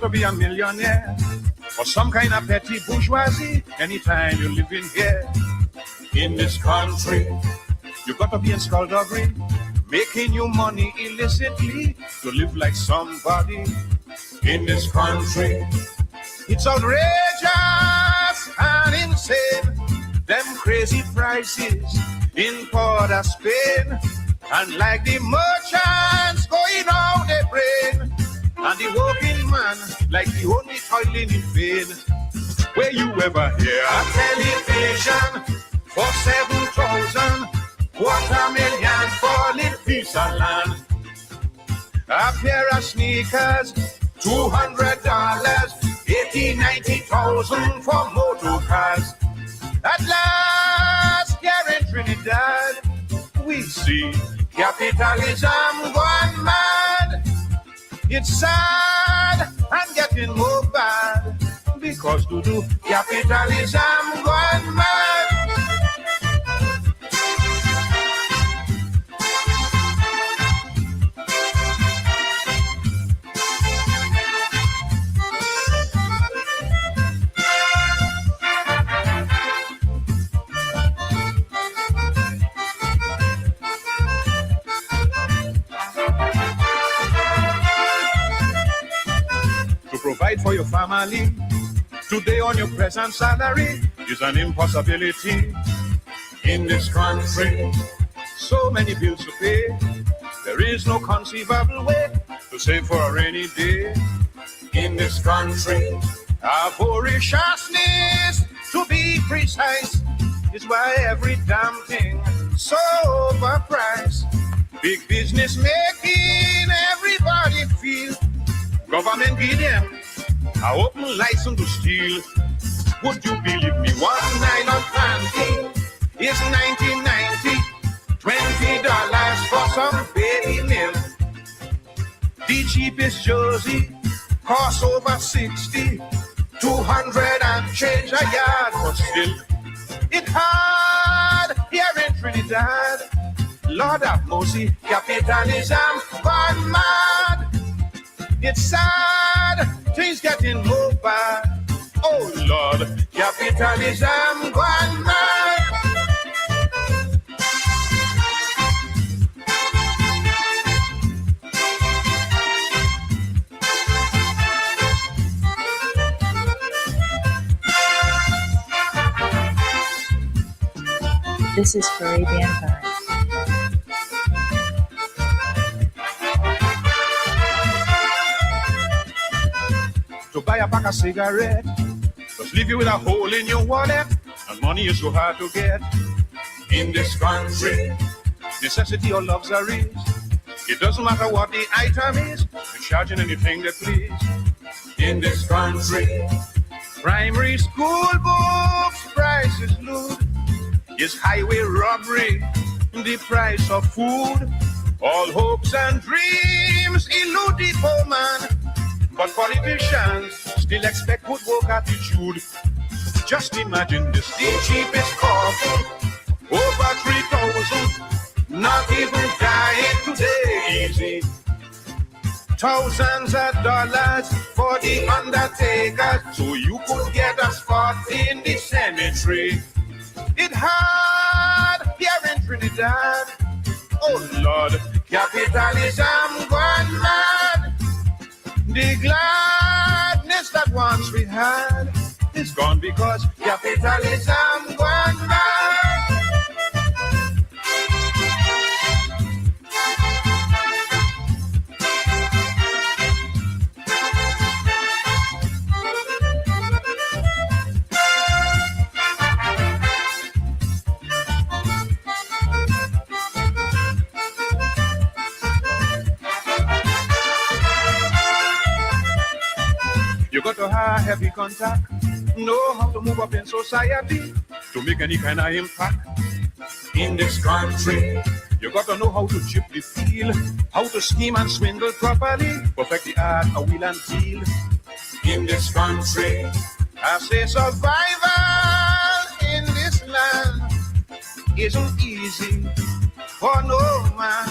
to be a millionaire or some kind of petty bourgeoisie anytime you live in here. In this country, you got to be in skullduggery, making you money illicitly to live like somebody. In this country, it's outrageous and insane. Them crazy prices in Port of Spain, and like the merchants going out their brain, and the working man like the only toiling in vain. Where you ever hear a television for 7,000, $250,000 for little piece of land? A pair of sneakers, $200, 80,000-90,000 for motor cars. At last, here in Trinidad, we see capitalism gone mad. It's sad and getting more bad because capitalism gone mad. Provide for your family today on your present salary is an impossibility. In this country, so many bills to pay, there is no conceivable way to save for a rainy day. In this country, avariciousness, to be precise, is why every damn thing so overpriced. Big business making everybody feel government give them an open license to steal. Would you believe me? One nylon panty is $19.90, $20 for some baby milk. The cheapest jersey costs over 60, 200 and change a yard, but still it's hard here in Trinidad. Lord have mercy, capitalism gone mad. It's sad, things getting more bad. Oh Lord, capitalism gone mad. This is Caribbean Vibes. To buy a pack of cigarette, just leave you with a hole in your wallet, and money is so hard to get. In this country, necessity or luxuries, it doesn't matter what the item is, they're charging anything they please. In this country, primary school books prices loot, is highway robbery, the price of food. All hopes and dreams elude the poor man, but politicians still expect good work attitude. Just imagine this, the cheapest coffee, over 3,000, not even dying today easy. Thousands of dollars for the undertaker, so you could get a spot in the cemetery. It's hard here in Trinidad. Oh Lord, capitalism gone mad. The gladness that once we had is gone because capitalism gone mad. You got to have heavy contact, know how to move up in society to make any kind of impact. In this country, you got to know how to chip the feel, how to scheme and swindle properly, perfect the art of wheel and deal. In this country, I say survival in this land isn't easy for no man.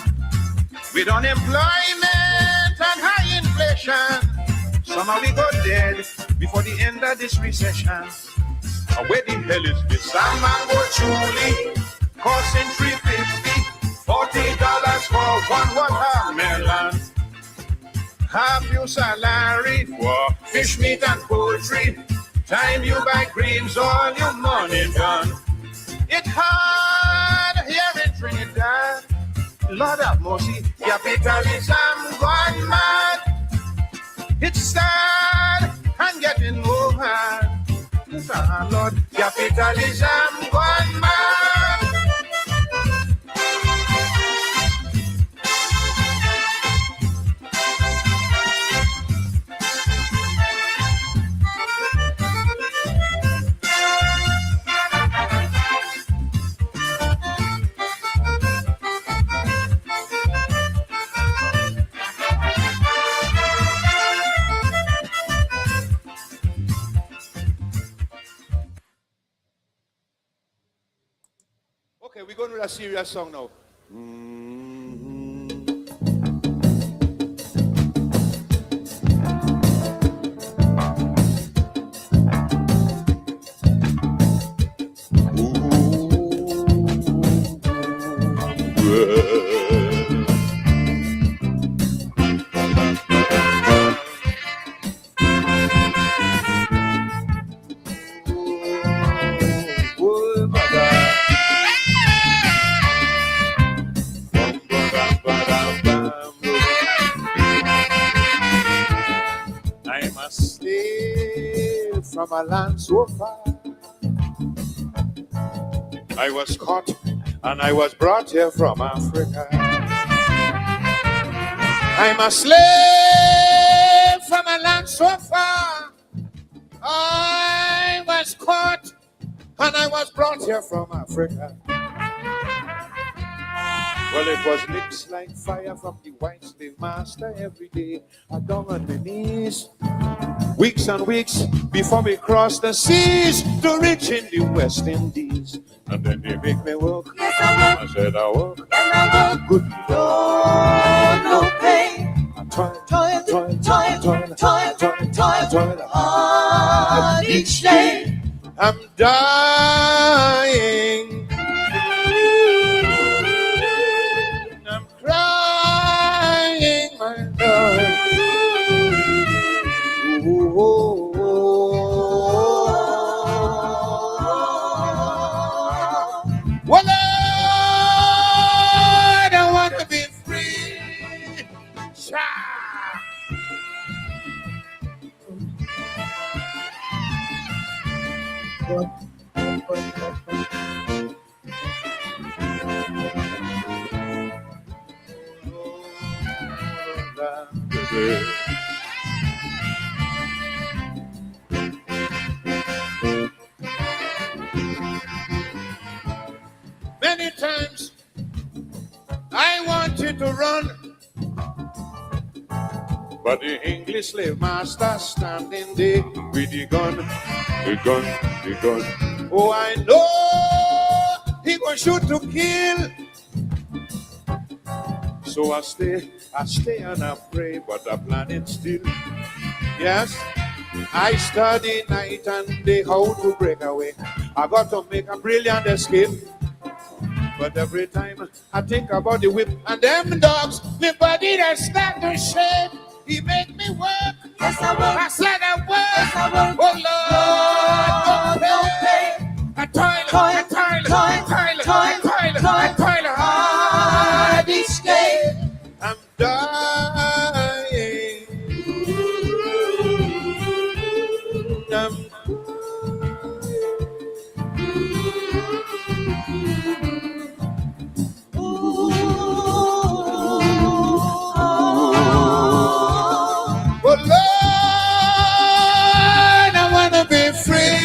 With unemployment and high inflation, Some of we go dead before the end of this recession. Where the hell is this? Some mango chuli costing $3.50, $40 for one watermelon. Half your salary for fish, meat, and poultry. Time you buy greens, all your money gone. It's hard here in Trinidad. Lord have mercy, capitalism gone mad. It's sad and getting more hard. Lord, capitalism gone mad. Okay, we're going to a serious song now. From a land so far, I was caught and I was brought here from Africa. I'm a slave from a land so far. I was caught and I was brought here from Africa. Well, it was lips like fire from the white slave master every day. I down on my knees, weeks and weeks before we crossed the seas to reach in the West Indies. And then they make me work. Yes, I work. I said I work. And I work. Good Lord, no pay. I toil, Toil hard each day. I'm dying. I'm crying, my God. Well, Lord, I want to be free. Many times I wanted to run, but the English slave master standing there with the gun. Oh, I know he gonna shoot to kill. So I stay and I pray, but I plan it still. Yes, I study night and day how to break away. I got to make a brilliant escape. But every time I think about the whip and them dogs, my body that start to shake. He make me work. Yes, I work. I said I work. Yes, I work. Oh Lord, don't pay. I toil hard each day. I'm dying. Oh Lord, I want to be free.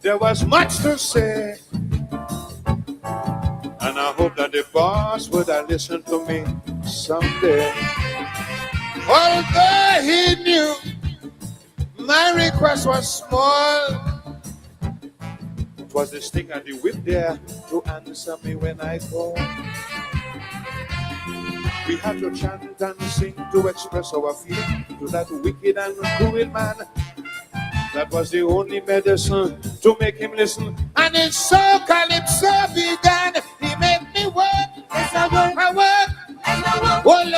There was much to say, and I hope that the boss would have listened to me someday. Although he knew my request was small, it was the stick and the whip there to answer me when I called. We had to chant and sing to express our feeling to that wicked and cruel man. That was the only medicine to make him listen. And it's so calypso began. He made me work. Yes, I work. I work. And I work. Oh Lord,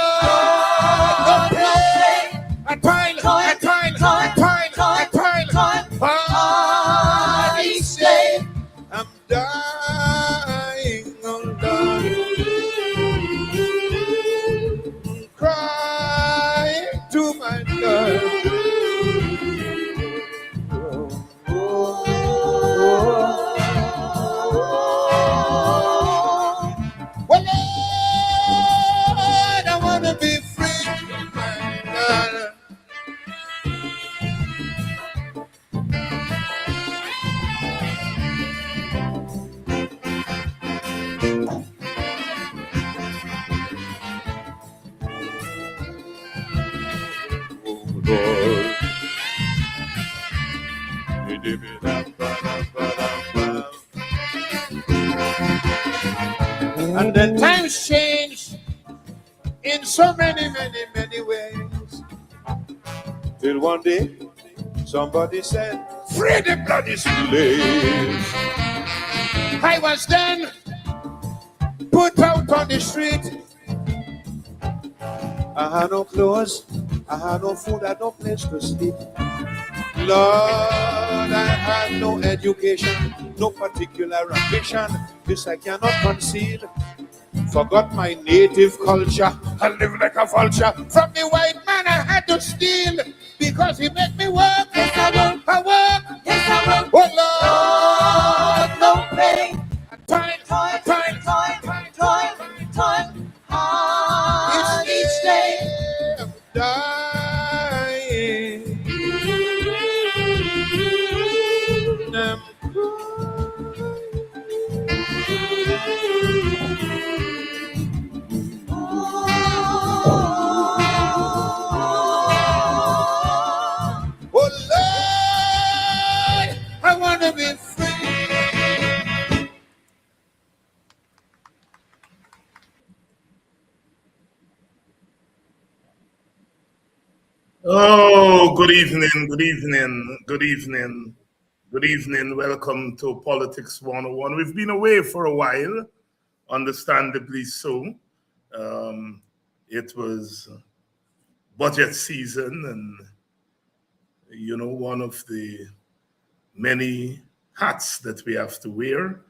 No play. I toil, I toil, I toil, I toil. Hard each day. I'm dying, oh Lord. Crying to my God. Well, Lord, I want to be free, my God. Oh, Lord. And then times change in so many, many, many ways. Till one day, somebody said, free the bloody slaves. I was then put out on the street. I had no clothes, I had no food, I had no place to sleep. Lord, I had no education, no particular ambition. This I cannot conceal. Forgot my native culture. I live like a vulture. From the white man I had to steal because he made me work. Yes, I work. I work. Yes, I work. Oh Lord, No pay. toil, Toil, toil, toil, toil, toil. Hard each day. I'm dying. I'm oh Lord, I want to be free. Oh, good evening, good evening, good evening, good evening. Welcome to Politics 101. We've been away for a while, understandably so. It was budget season, and one of the many hats that we have to wear.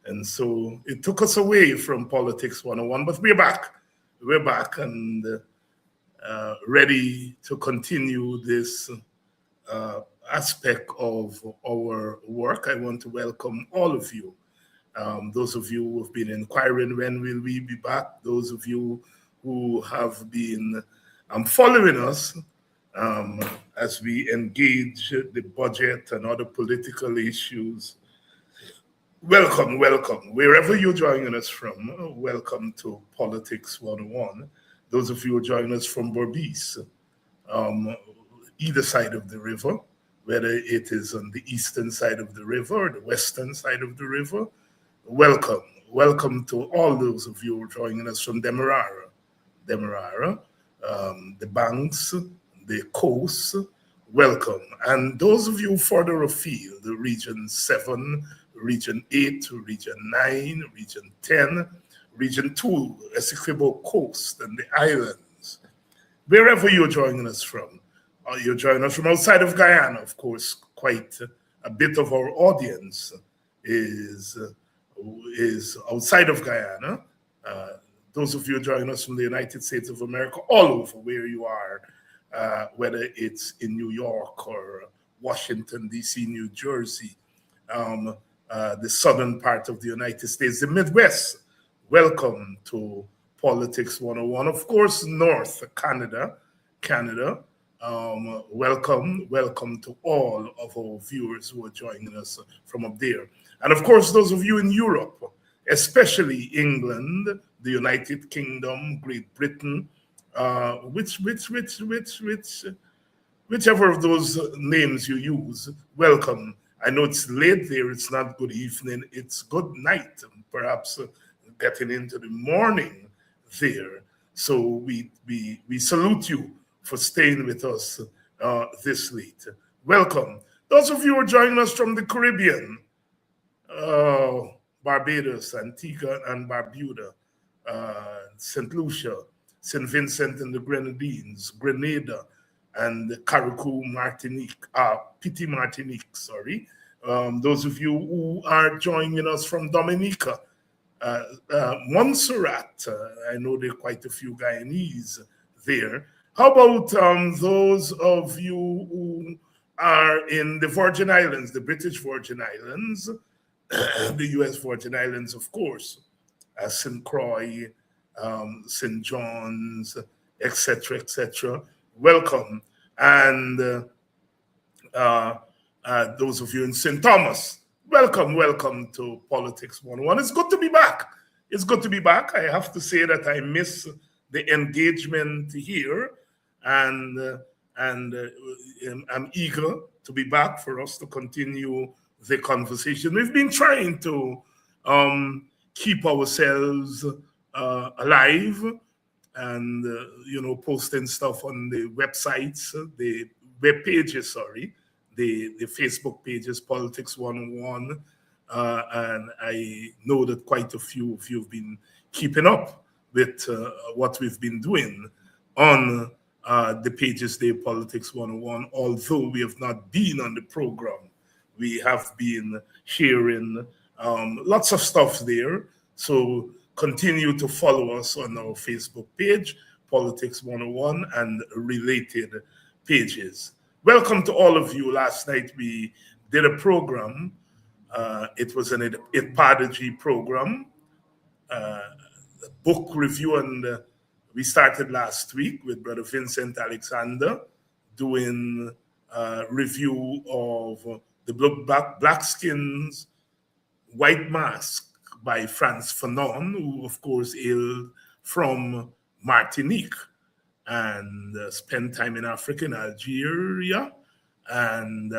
And so it took us away from Politics 101, but we're back. We're back and ready to continue this aspect of our work. I want to welcome all of you. Those of you who have been inquiring when will we be back, those of you who have been following us as we engage the budget and other political issues. Welcome, welcome. Wherever you're joining us from, welcome to Politics 101. Those of you who join us from Berbice, either side of the river, whether it is on the eastern side of the river or the western side of the river, welcome. Welcome to all those of you who are joining us from Demerara, the banks, the coast, welcome. And those of you further afield, the Region 7, Region 8, Region 9, Region 10, Region 2, Essequibo Coast and the islands, wherever you're joining us from. You're joining us from outside of Guyana, of course. Quite a bit of our audience is outside of Guyana. Those of you joining us from the United States of America, all over where you are, whether it's in New York or Washington, D.C., New Jersey, the southern part of the United States, the Midwest. Welcome to Politics 101. Of course, North Canada, welcome to all of our viewers who are joining us from up there. And of course, those of you in Europe, especially England, the United Kingdom, Great Britain, whichever of those names you use, welcome. I know it's late there, it's not good evening, it's good night, perhaps getting into the morning there. So we salute you for staying with us this late. Welcome. Those of you who are joining us from the Caribbean, Barbados, Antigua and Barbuda, St. Lucia, St. Vincent and the Grenadines, Grenada, and Carriacou, Martinique, Petit Martinique, sorry. Those of you who are joining us from Dominica, Montserrat, I know there are quite a few Guyanese there. How about those of you who are in the Virgin Islands, the British Virgin Islands, the US Virgin Islands, of course, St. Croix, St. John's, etc., etc. Welcome. And those of you in St. Thomas, welcome to Politics 101. It's good to be back. It's good to be back. I have to say that I miss the engagement here, and I'm eager to be back for us to continue the conversation. We've been trying to keep ourselves alive and posting stuff on the websites, the web pages, sorry, the Facebook pages, Politics 101, and I know that quite a few of you have been keeping up with what we've been doing on the pages there, Politics 101. Although we have not been on the program, we have been sharing lots of stuff there. So continue to follow us on our Facebook page, Politics 101, and related pages. Welcome to all of you. Last night we did a program. It was an Epadaji program, book review, and we started last week with Brother Vincent Alexander doing a review of the book Blackskins White Mask by Frantz Fanon, who of course hailed from Martinique and spent time in Africa, in Algeria. And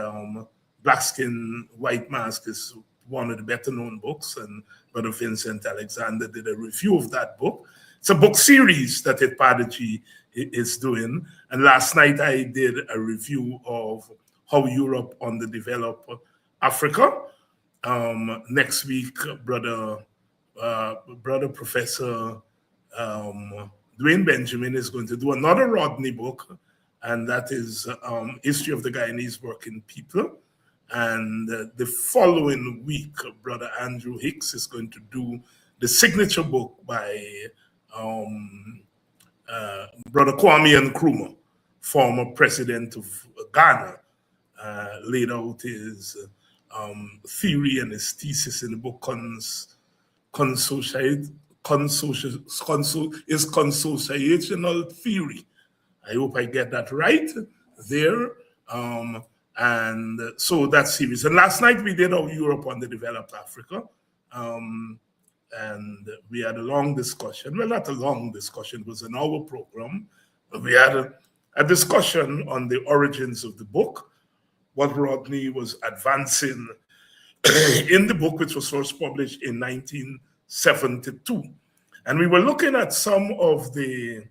Blackskin White Mask is one of the better known books, and Brother Vincent Alexander did a review of that book. It's a book series that Epadaji is doing. And last night I did a review of How Europe Underdeveloped Africa. Next week, brother Professor Dwayne Benjamin is going to do another Rodney book, and that is History of the Guyanese Working People. And the following week, Brother Andrew Hicks is going to do the signature book by Brother Kwame Nkrumah, former president of Ghana, laid out his theory and his thesis in the book Consociational Theory. I hope I get that right there. And so that series. And last night we did our Europe Underdeveloped Africa. And we had a long discussion. Well, not a long discussion, it was an hour program. We had a discussion on the origins of the book, what Rodney was advancing in the book, which was first published in 1972. And we were looking at some of the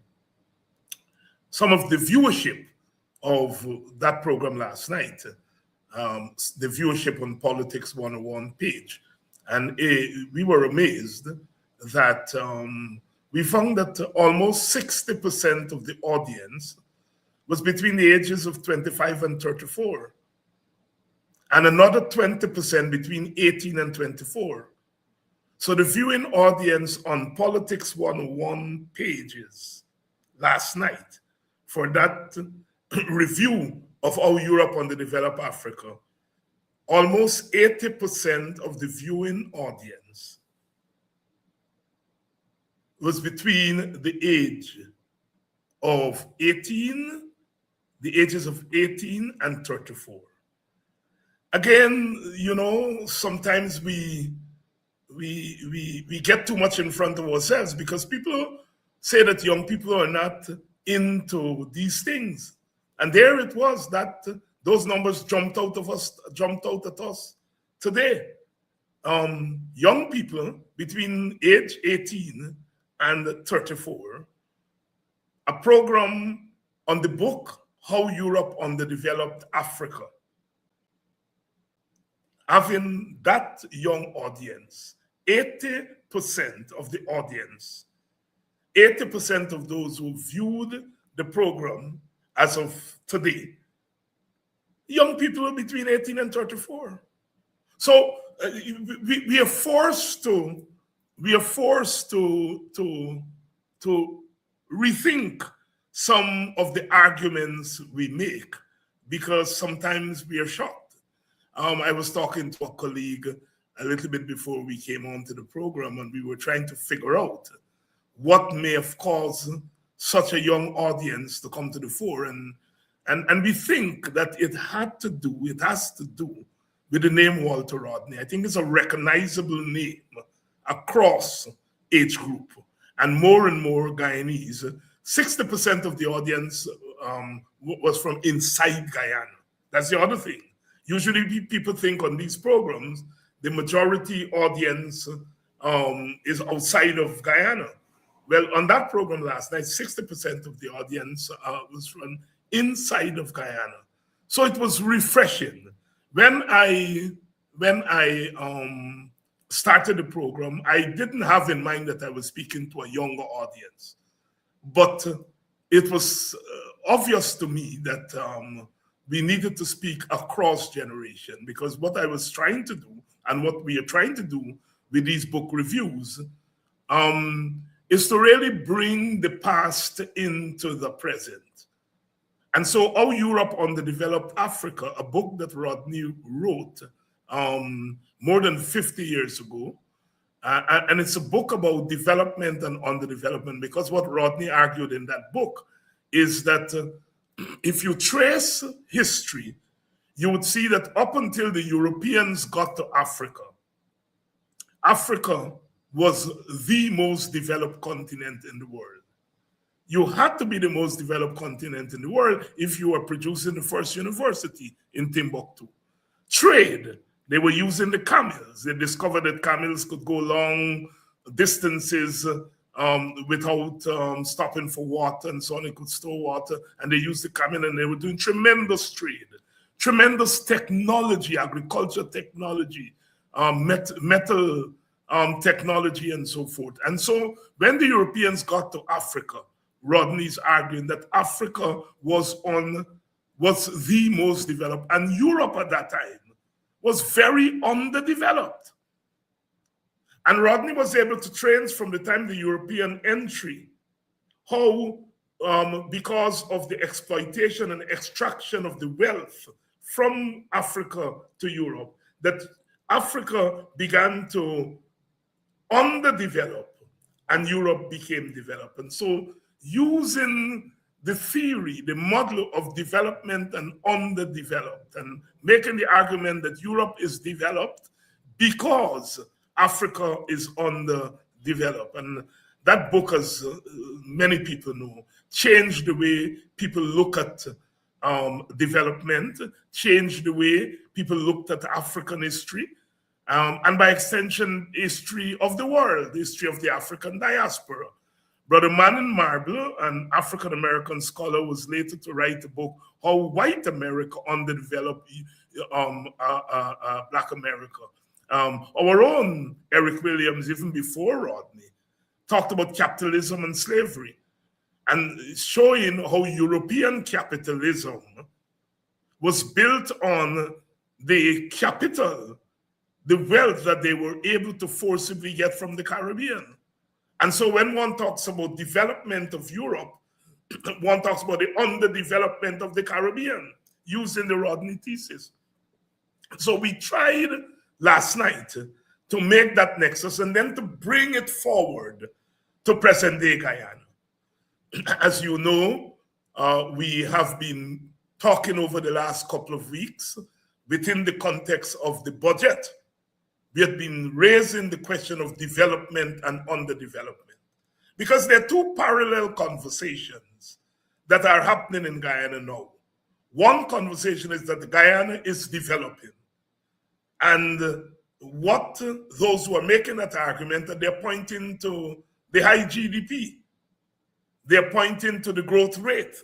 viewership of that program last night, the viewership on Politics 101 page. And we were amazed that we found that almost 60% of the audience was between the ages of 25 and 34. And another 20% between 18 and 24. So the viewing audience on Politics 101 pages last night for that review of How Europe Underdeveloped Africa, almost 80% of the viewing audience was between the age of 18, the ages of 18 and 34. Again, sometimes we get too much in front of ourselves because people say that young people are not into these things. And there it was that those numbers jumped out at us today. Young people between age 18 and 34, a program on the book, How Europe Underdeveloped Africa. Having that young audience, 80% of the audience, 80% of those who viewed the program as of today, young people between 18 and 34. So we are forced to rethink some of the arguments we make because sometimes we are shocked. I was talking to a colleague a little bit before we came onto the program, and we were trying to figure out what may have caused such a young audience to come to the fore. And we think that it has to do with the name Walter Rodney. I think it's a recognizable name across age group. And more Guyanese, 60% of the audience was from inside Guyana. That's the other thing. Usually people think on these programs, the majority audience is outside of Guyana. Well, on that program last night, 60% of the audience was from inside of Guyana. So it was refreshing. When I started the program, I didn't have in mind that I was speaking to a younger audience. But it was obvious to me that we needed to speak across generation, because what I was trying to do and what we are trying to do with these book reviews is to really bring the past into the present. And so How Europe Underdeveloped Africa, a book that Rodney wrote more than 50 years ago, and it's a book about development and underdevelopment, because what Rodney argued in that book is that if you trace history, you would see that up until the Europeans got to Africa, Africa was the most developed continent in the world. You had to be the most developed continent in the world if you were producing the first university in Timbuktu. Trade, they were using the camels. They discovered that camels could go long distances without stopping for water and so on. They could store water, and they used the camel, and they were doing tremendous trade, tremendous technology, agriculture technology, metal technology, and so forth. And so when the Europeans got to Africa, Rodney's arguing that Africa was the most developed, and Europe at that time was very underdeveloped. And Rodney was able to trace from the time the European entry how, because of the exploitation and extraction of the wealth from Africa to Europe, that Africa began to underdevelop and Europe became developed. And so using the theory, the model of development and underdeveloped, and making the argument that Europe is developed because Africa is underdeveloped. And that book, as many people know, changed the way people look at development, changed the way people looked at African history, and by extension, history of the world, history of the African diaspora. Brother Manin Marble, an African-American scholar, was later to write a book, How White America Underdeveloped Black America. Our own Eric Williams, even before Rodney, talked about capitalism and slavery, and showing how European capitalism was built on the capital, the wealth that they were able to forcibly get from the Caribbean. And so when one talks about development of Europe, one talks about the underdevelopment of the Caribbean using the Rodney thesis. So we tried last night to make that nexus and then to bring it forward to present day Guyana. As you know, we have been talking over the last couple of weeks within the context of the budget. We have been raising the question of development and underdevelopment because there are two parallel conversations that are happening in Guyana now. One conversation is that Guyana is developing, and what those who are making that argument, that they're pointing to the high GDP, they're pointing to the growth rate,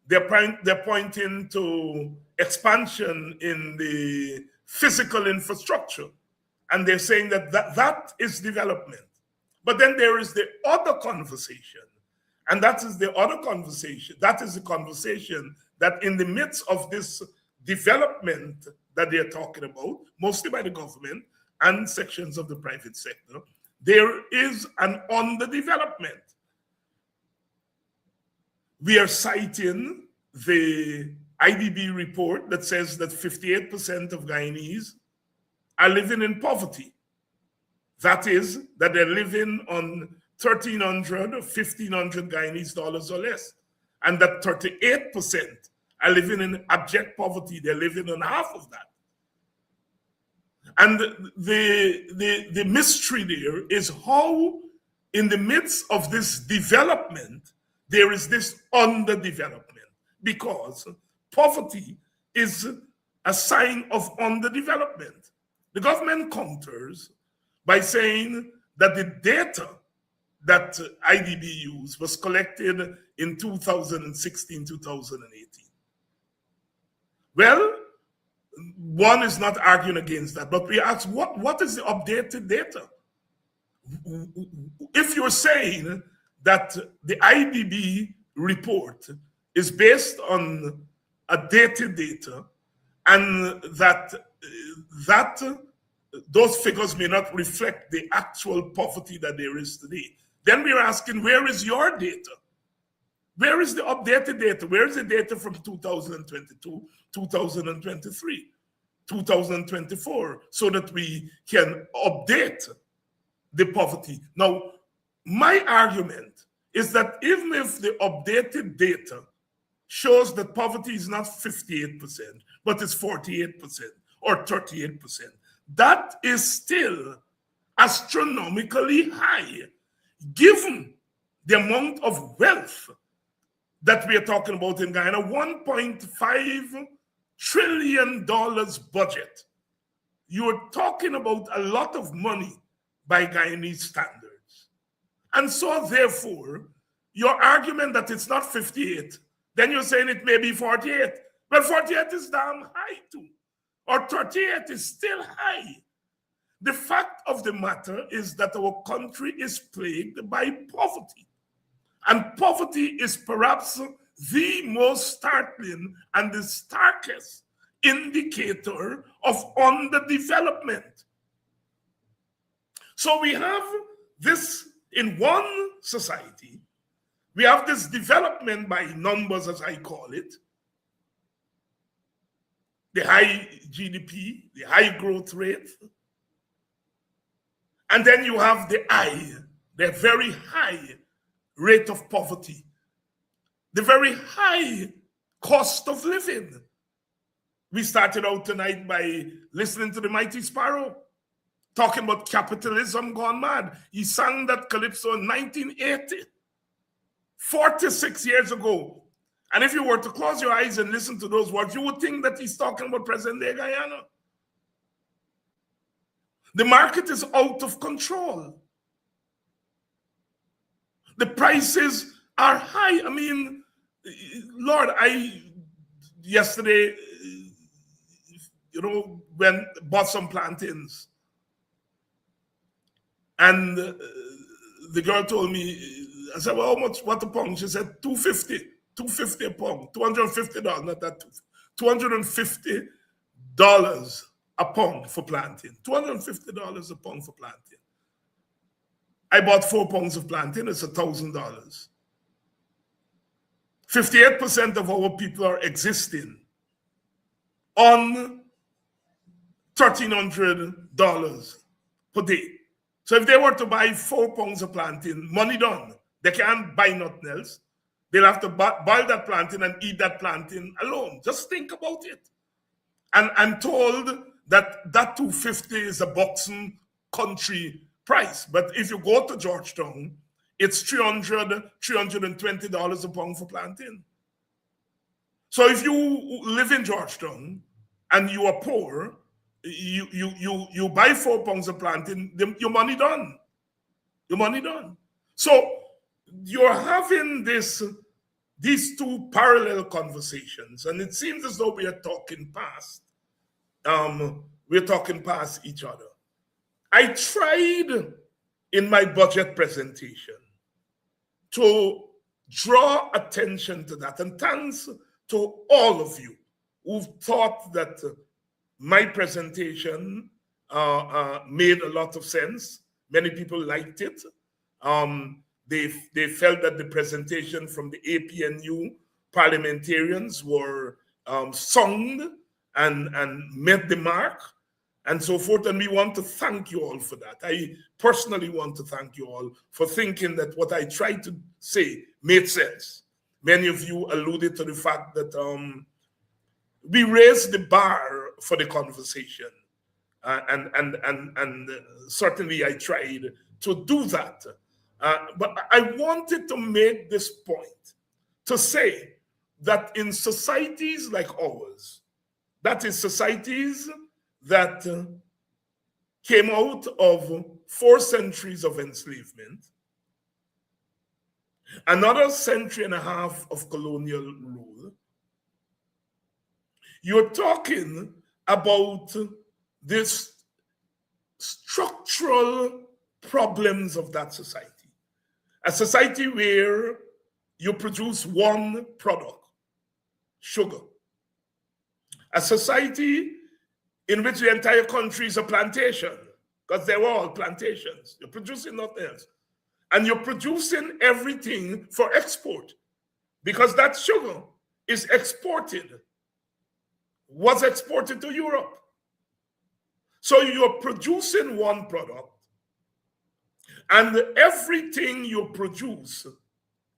they're pointing to expansion in the physical infrastructure, and they're saying that is development. But then there is the other conversation, and that is the conversation that in the midst of this development that they're talking about, mostly by the government and sections of the private sector, there is an underdevelopment. We are citing the IDB report that says that 58% of Guyanese are living in poverty. That is, that they're living on $1,300 or $1,500 Guyanese dollars or less, and that 38% are living in abject poverty. They're living on half of that. And the mystery there is how, in the midst of this development, there is this underdevelopment, because poverty is a sign of underdevelopment. The government counters by saying that the data that IDB used was collected in 2016, 2018. Well, one is not arguing against that, but we ask, what is the updated data? If you're saying that the IDB report is based on a dated data, and that those figures may not reflect the actual poverty that there is today, then we're asking, where is your data? Where is the updated data? Where is the data from 2022, 2023, 2024, so that we can update the poverty? Now, my argument is that even if the updated data shows that poverty is not 58%, but it's 48% or 38%, that is still astronomically high, given the amount of wealth that we are talking about in Guyana. $1.5 trillion budget. You're talking about a lot of money by Guyanese standards. And so therefore, your argument that it's not 58, then you're saying it may be 48. Well, 48 is damn high too. Or 38 is still high. The fact of the matter is that our country is plagued by poverty. And poverty is perhaps the most startling and the starkest indicator of underdevelopment. So we have this in one society. We have this development by numbers, as I call it, the high GDP, the high growth rate. And then you have the very high rate of poverty, the very high cost of living. We started out tonight by listening to the Mighty Sparrow, talking about capitalism gone mad. He sang that calypso in 1980, 46 years ago. And if you were to close your eyes and listen to those words, you would think that he's talking about present-day Guyana. The market is out of control. The prices are high. I mean, Lord, yesterday, bought some plantains. And the girl told me, I said, well, how much, what a pound? She said, $250 a pound, $250, not that, $250 a pound for plantain, $250 a pound for plantain. I bought 4 pounds of plantain, it's $1,000. 58% of our people are existing on $1,300 per day. So if they were to buy 4 pounds of plantain, money done, they can't buy nothing else. They'll have to boil that plantain and eat that plantain alone. Just think about it. And I'm told that that $250 is a boxing country price. But if you go to Georgetown, it's $320 a pound for plantain. So if you live in Georgetown and you are poor, you buy 4 pounds of plantain, your money done. Your money done. So you're having these two parallel conversations, and it seems as though we are talking past. We're talking past each other. I tried in my budget presentation to draw attention to that, and thanks to all of you who've thought that my presentation made a lot of sense. Many people liked it. They felt that the presentation from the APNU parliamentarians were sound and met the mark and so forth. And we want to thank you all for that. I personally want to thank you all for thinking that what I tried to say made sense. Many of you alluded to the fact that we raised the bar for the conversation. And certainly I tried to do that. But I wanted to make this point to say that in societies like ours, that is societies that came out of 4 centuries of enslavement, another century and a half of colonial rule, you're talking about this structural problems of that society. A society where you produce one product, sugar. A society in which the entire country is a plantation, because they were all plantations. You're producing nothing else. And you're producing everything for export, because that sugar is exported, was exported to Europe. So you're producing one product, and everything you produce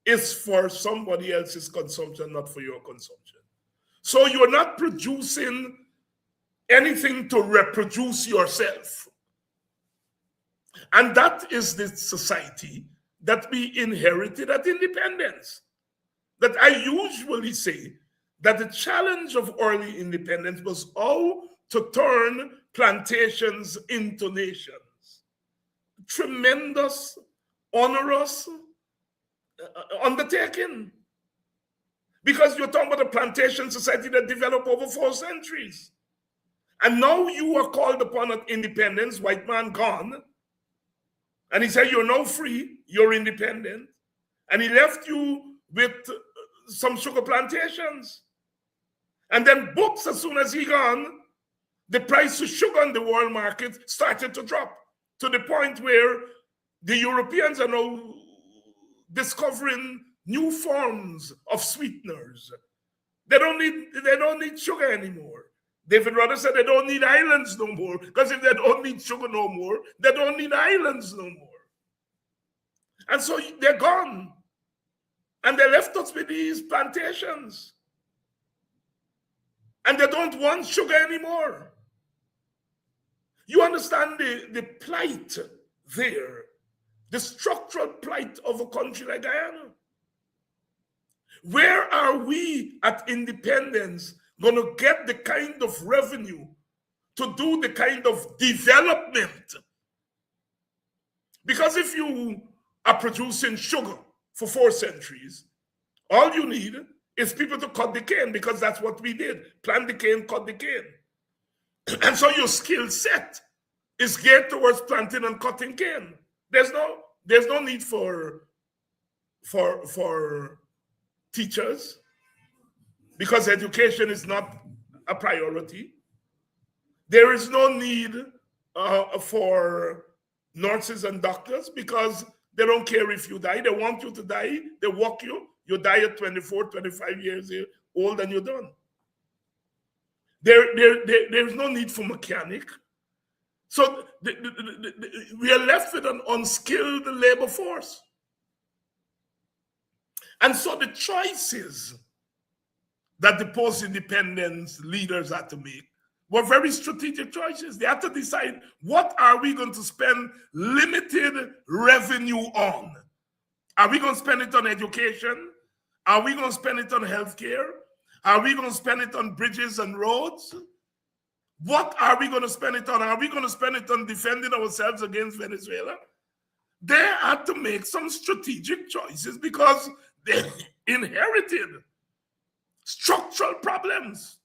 is for somebody else's consumption, not for your consumption. So you're not producing anything to reproduce yourself. And that is the society that we inherited at independence. That I usually say that the challenge of early independence was how to turn plantations into nations. Tremendous, onerous undertaking. Because you're talking about a plantation society that developed over 4 centuries. And now you are called upon at independence, white man gone. And he said, you're now free, you're independent. And he left you with some sugar plantations. And then books, as soon as he gone, the price of sugar on the world market started to drop to the point where the Europeans are now discovering new forms of sweeteners. They don't need sugar anymore. David Rudder said they don't need islands no more, because if they don't need sugar no more, they don't need islands no more. And so they're gone. And they left us with these plantations. And they don't want sugar anymore. You understand the plight there, the structural plight of a country like Guyana. Where are we at independence going to get the kind of revenue to do the kind of development? Because if you are producing sugar for 4 centuries, all you need is people to cut the cane, because that's what we did. Plant the cane, cut the cane. And so your skill set is geared towards planting and cutting cane. There's no need for teachers, because education is not a priority. There is no need for nurses and doctors, because they don't care if you die. They want you to die. They walk you. You die at 24, 25 years old, and you're done. There's no need for mechanic. So we are left with an unskilled labor force. And so the choices that the post-independence leaders had to make were very strategic choices. They had to decide, what are we going to spend limited revenue on? Are we going to spend it on education? Are we going to spend it on healthcare? Are we going to spend it on bridges and roads? What are we going to spend it on? Are we going to spend it on defending ourselves against Venezuela? They had to make some strategic choices because they inherited structural problems.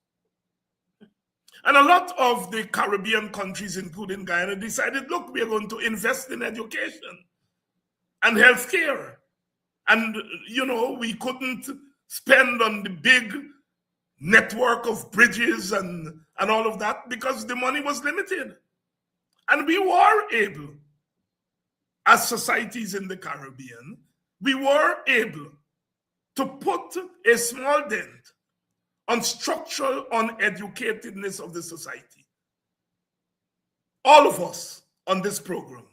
And a lot of the Caribbean countries, including Guyana, decided, look, we are going to invest in education and healthcare. And, you know, we couldn't spend on the big network of bridges and all of that because the money was limited. And we were able, as societies in the Caribbean, we were able to put a small dent on structural uneducatedness of the society. All of us on this program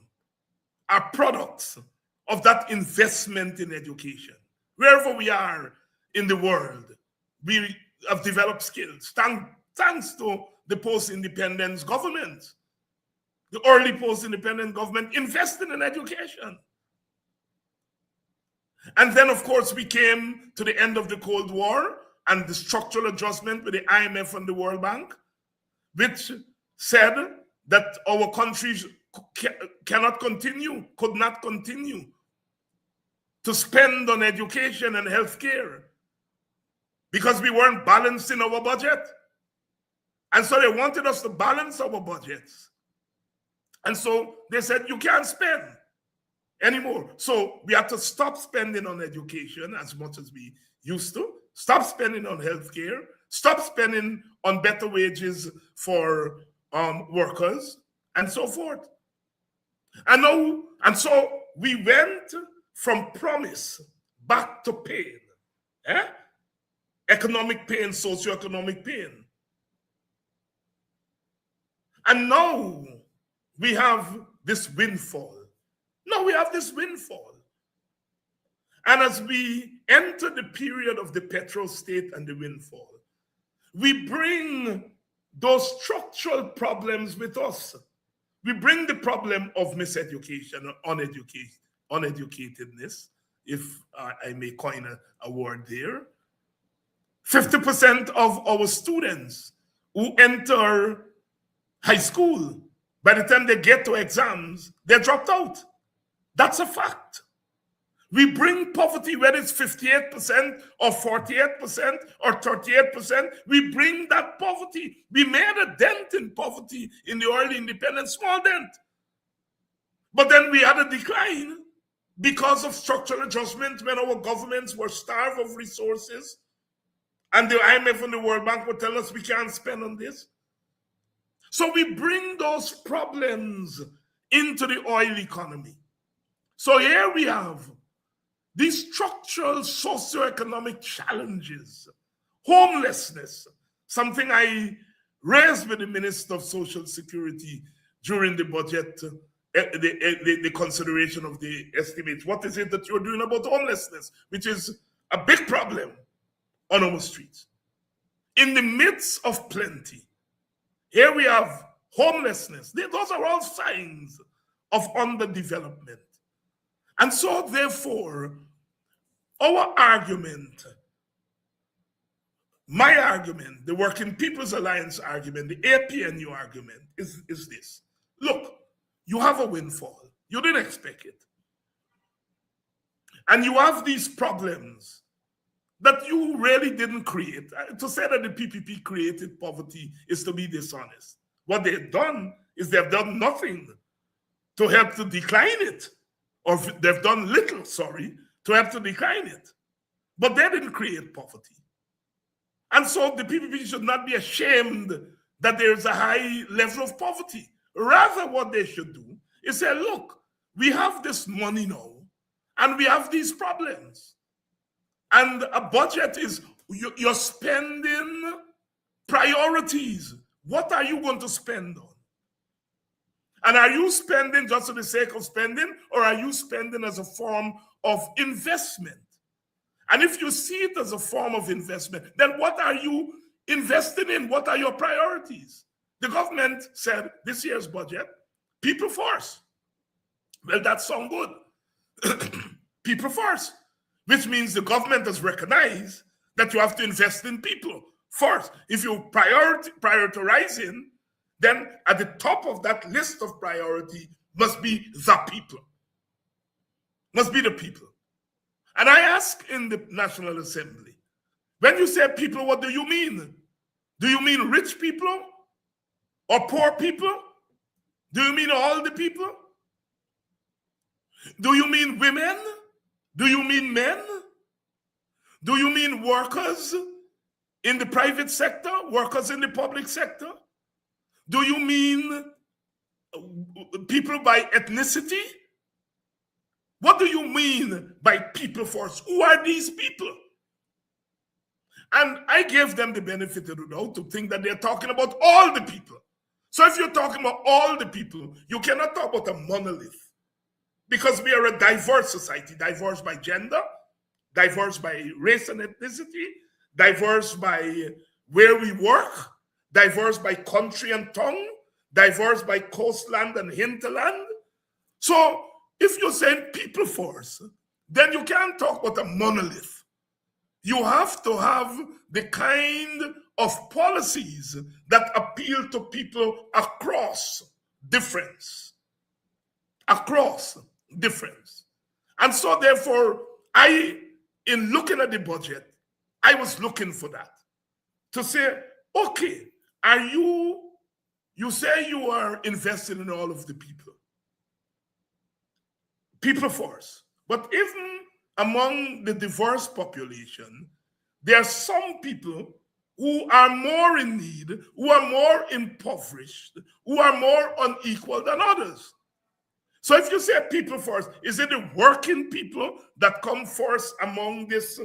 are products of that investment in education. Wherever we are in the world, we have developed skills thanks to the post-independence government. The early post-independent government invested in education. And then, of course, we came to the end of the Cold War and the structural adjustment with the IMF and the World Bank, which said that our countries could not continue to spend on education and healthcare because we weren't balancing our budget. And so they wanted us to balance our budgets. And so they said, you can't spend anymore. So we had to stop spending on education as much as we used to, stop spending on healthcare, stop spending on better wages for workers, and so forth. And so we went from promise back to pain. Economic pain, socioeconomic pain. And now we have this windfall. Now we have this windfall. And as we enter the period of the petrol state and the windfall, we bring those structural problems with us. We bring the problem of miseducation, uneducatedness, if I may coin a word there. 50% of our students who enter high school, by the time they get to exams, they're dropped out. That's a fact. We bring poverty, whether it's 58% or 48% or 38%, we bring that poverty. We made a dent in poverty in the early independence, small dent. But then we had a decline because of structural adjustment when our governments were starved of resources and the IMF and the World Bank would tell us we can't spend on this. So we bring those problems into the oil economy. So here we have these structural socioeconomic challenges, homelessness, something I raised with the Minister of Social Security during the budget, the consideration of the estimates. What is it that you're doing about homelessness, which is a big problem on our streets? In the midst of plenty, here we have homelessness. Those are all signs of underdevelopment. And so, therefore, our argument, my argument, the Working People's Alliance argument, the APNU argument is this. Look, you have a windfall. You didn't expect it. And you have these problems that you really didn't create. To say that the PPP created poverty is to be dishonest. What they've done is they've done nothing to help to decline it. Or they've done little, to help to decline it. But they didn't create poverty. And so the PPP should not be ashamed that there is a high level of poverty. Rather, what they should do is say, look, we have this money now, and we have these problems. And a budget is, you're spending priorities. What are you going to spend on? And are you spending just for the sake of spending, or are you spending as a form of investment? And if you see it as a form of investment, then what are you investing in? What are your priorities? The government said this year's budget, people first. Well, that sounds good. People first, which means the government has recognized that you have to invest in people first. If you prioritizing, then at the top of that list of priority must be the people. Must be the people. And I ask in the National Assembly, when you say people, what do you mean? Do you mean rich people or poor people? Do you mean all the people? Do you mean women? Do you mean men? Do you mean workers in the private sector, workers in the public sector? Do you mean people by ethnicity? What do you mean by people first? Who are these people? And I gave them the benefit of the doubt to think that they're talking about all the people. So if you're talking about all the people, you cannot talk about a monolith, because we are a diverse society, diverse by gender, diverse by race and ethnicity, diverse by where we work, diverse by country and tongue, diverse by coastland and hinterland. So if you're saying people first, then you can't talk about a monolith. You have to have the kind of policies that appeal to people across difference. Across difference. And so therefore, in looking at the budget, I was looking for that. To say, okay, you say you are invested in all of the people. People first. But even among the diverse population, there are some people who are more in need, who are more impoverished, who are more unequal than others. So if you say people first, is it the working people that come first among this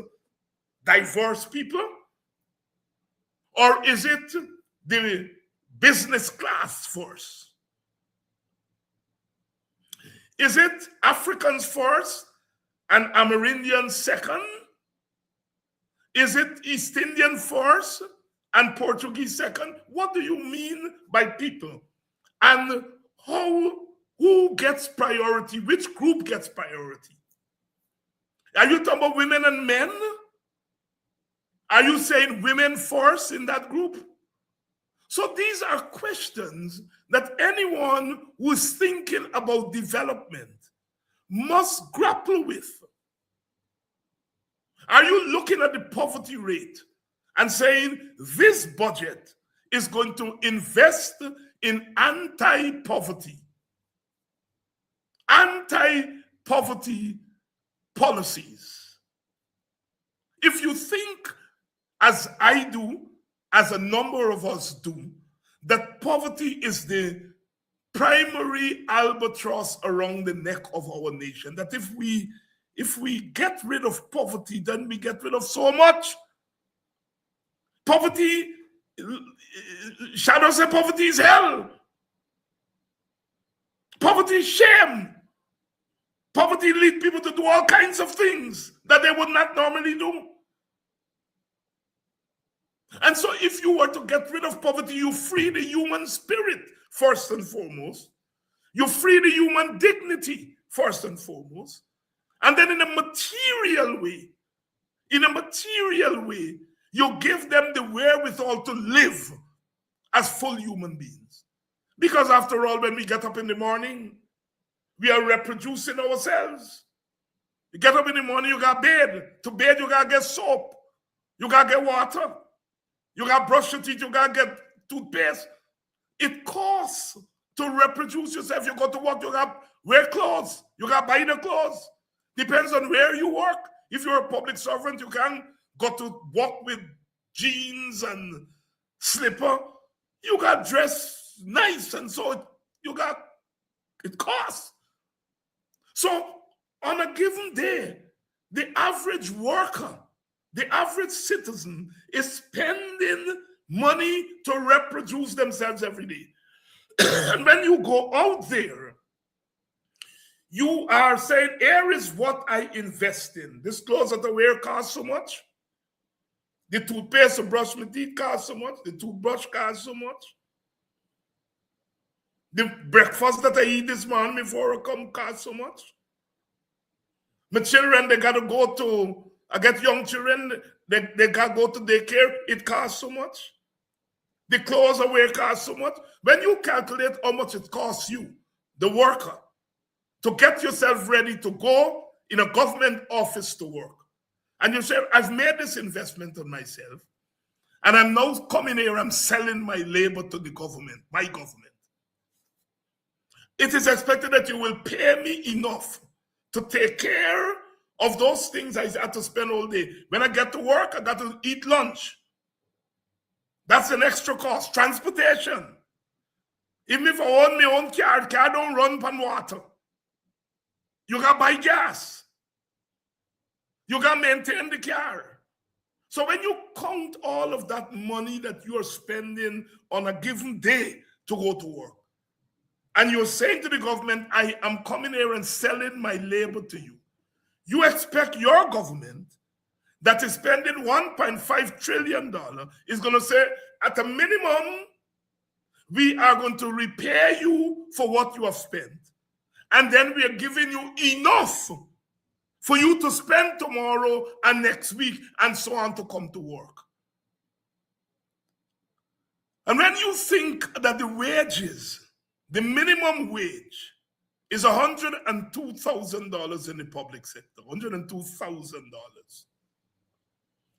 diverse people? Or is it the business class first? Is it Africans first and Amerindians second? Is it East Indian first and Portuguese second? What do you mean by people? And who gets priority? Which group gets priority? Are you talking about women and men? Are you saying women first in that group? So these are questions that anyone who is thinking about development must grapple with. Are you looking at the poverty rate and saying this budget is going to invest in anti-poverty policies? If you think, as I do, as a number of us do, that poverty is the primary albatross around the neck of our nation, that if we get rid of poverty, then we get rid of so much. Poverty, shadows say poverty is hell. Poverty is shame. Poverty leads people to do all kinds of things that they would not normally do. And so if you were to get rid of poverty, you free the human spirit, first and foremost. You free the human dignity, first and foremost. And then in a material way, you give them the wherewithal to live as full human beings. Because after all, when we get up in the morning, we are reproducing ourselves. You get up in the morning, you got bathe. To bathe, you got to get soap. You got to get water. You got to brush your teeth. You got to get toothpaste. It costs to reproduce yourself. You go to work, you got to wear clothes. You got to buy the clothes. Depends on where you work. If you're a public servant, you can go to work with jeans and slipper. You got dressed nice, and so it costs. So on a given day, the average worker, the average citizen is spending money to reproduce themselves every day. And when you go out there, You are saying, here is what I invest in. This clothes that I wear costs so much. The toothpaste to brush my teeth costs so much. The toothbrush costs so much. The breakfast that I eat this morning before I come costs so much. My children, they got to go to, I get young children, they got to go to daycare. It costs so much. The clothes I wear cost so much. When you calculate how much it costs you, the worker, to get yourself ready to go in a government office to work, and you say, I've made this investment on myself, and I'm now coming here, I'm selling my labor to the government, my government. It is expected that you will pay me enough to take care of those things I have to spend all day. When I get to work, I got to eat lunch. That's an extra cost. Transportation. Even if I own my own car don't run on water. You got to buy gas. You got to maintain the car. So when you count all of that money that you are spending on a given day to go to work, and you're saying to the government, I am coming here and selling my labor to you, you expect your government that is spending $1.5 trillion is going to say, at a minimum, we are going to repay you for what you have spent. And then we are giving you enough for you to spend tomorrow and next week and so on to come to work. And when you think that the wages, the minimum wage is $102,000 in the public sector, $102,000.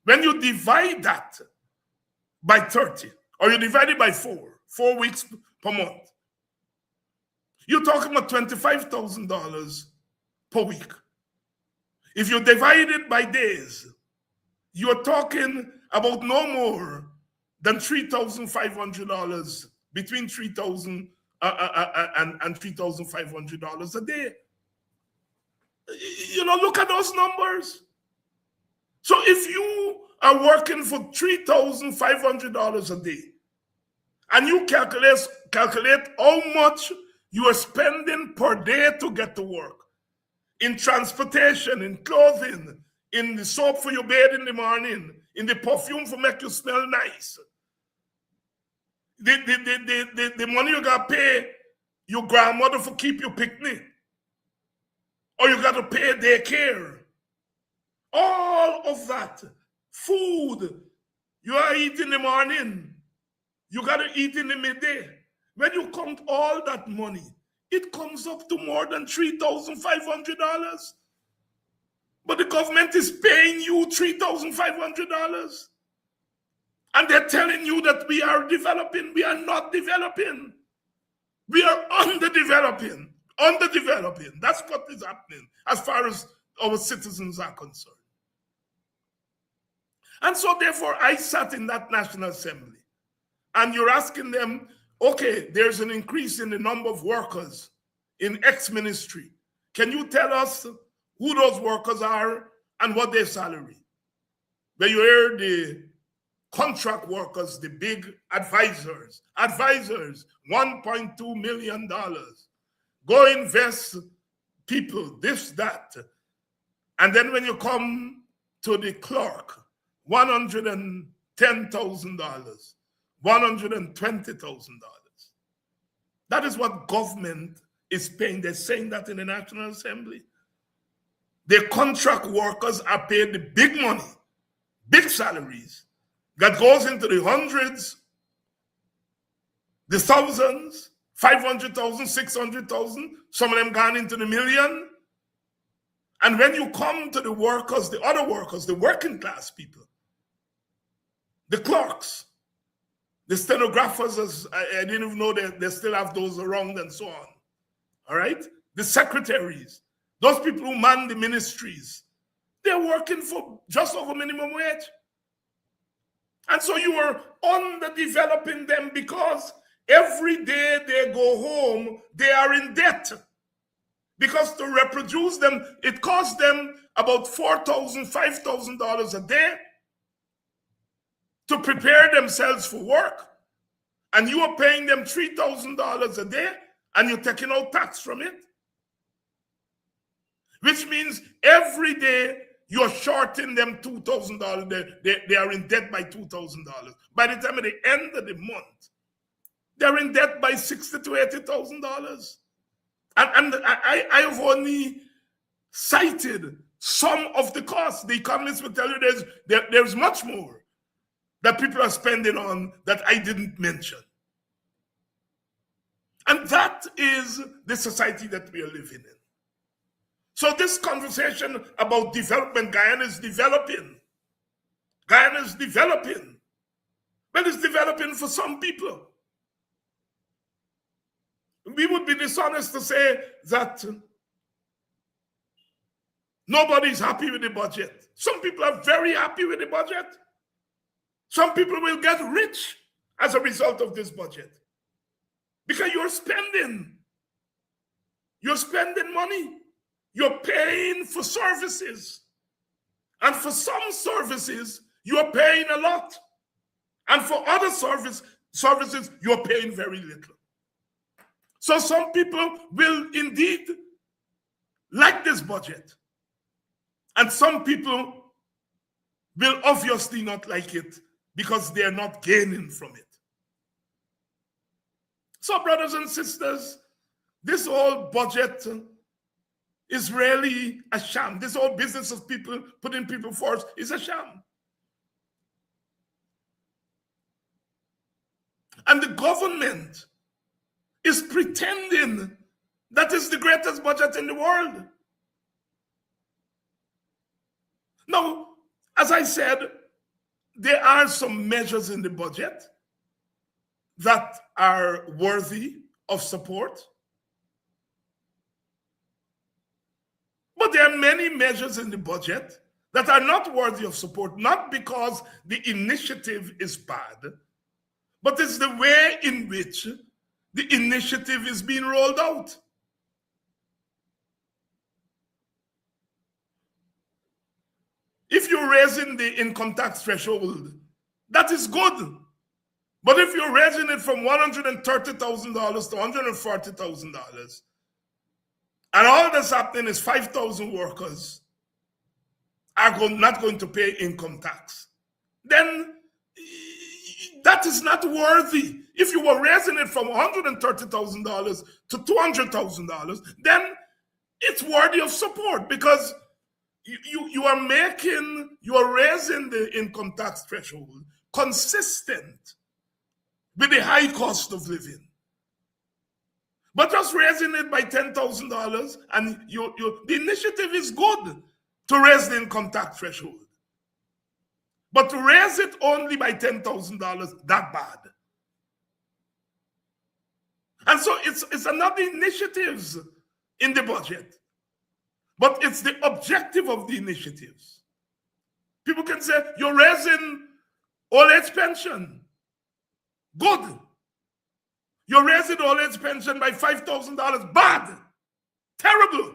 When you divide that by 30, or you divide it by 4 weeks per month, you're talking about $25,000 per week. If you divide it by days, you're talking about no more than $3,500, between $3,000 and $3,500 a day. You know, look at those numbers. So if you are working for $3,500 a day, and you calculate how much you are spending per day to get to work, in transportation, in clothing, in the soap for your bed in the morning, in the perfume for make you smell nice, the money you got to pay your grandmother for keep you picnic, or you got to pay daycare, all of that, food you are eating in the morning, you got to eat in the midday. When you count all that money, it comes up to more than $3,500. But the government is paying you $3,500. And they're telling you that we are developing. We are not developing. We are underdeveloping. Underdeveloping. That's what is happening as far as our citizens are concerned. And so therefore, I sat in that National Assembly. And you're asking them, okay, there's an increase in the number of workers in X ministry. Can you tell us who those workers are and what their salary? When you hear the contract workers, the big advisors, $1.2 million. Go invest people, this, that. And then when you come to the clerk, $110,000, $120,000. That is what government is paying. They're saying that in the National Assembly. The contract workers are paid the big money, big salaries, that goes into the hundreds, the thousands, 500,000, 600,000, some of them gone into the million. And when you come to the workers, the other workers, the working class people, the clerks, the stenographers, I didn't even know that they still have those around and so on. All right? The secretaries, those people who man the ministries, they're working for just over minimum wage. And so you are underdeveloping them because every day they go home, they are in debt. Because to reproduce them, it costs them about $4,000, $5,000 a day to prepare themselves for work. And you are paying them $3,000 a day and you're taking out tax from it. which means every day you're shorting them $2,000. They are in debt by $2,000. By the time at the end of the month, they're in debt by $60,000 to $80,000. And I have only cited some of the costs. The economists will tell you there's much more that people are spending on that I didn't mention. And that is the society that we are living in. So this conversation about development, Guyana is developing. Guyana is developing. But it's developing for some people. We would be dishonest to say that nobody's happy with the budget. Some people are very happy with the budget. Some people will get rich as a result of this budget. Because you're spending money. You're paying for services. And for some services, you're paying a lot. And for other services, you're paying very little. So some people will indeed like this budget. And some people will obviously not like it because they're not gaining from it. So, brothers and sisters, this whole budget is really a sham. This whole business of people putting people first is a sham. And the government is pretending that is the greatest budget in the world. Now, as I said, there are some measures in the budget that are worthy of support. But there are many measures in the budget that are not worthy of support, not because the initiative is bad, but it's the way in which the initiative is being rolled out. If you're raising the income tax threshold, that is good. But if you're raising it from $130,000 to $140,000, and all that's happening is 5,000 workers are not going to pay income tax, then that is not worthy. If you were raising it from $130,000 to $200,000, then it's worthy of support because you are raising the income tax threshold consistent with the high cost of living. But just raising it by $10,000 and the initiative is good to raise the income tax threshold. But to raise it only by $10,000, that bad. And so it's another initiatives in the budget. But it's the objective of the initiatives. People can say, you're raising old age pension. Good. You're raising old age pension by $5,000. Bad. Terrible.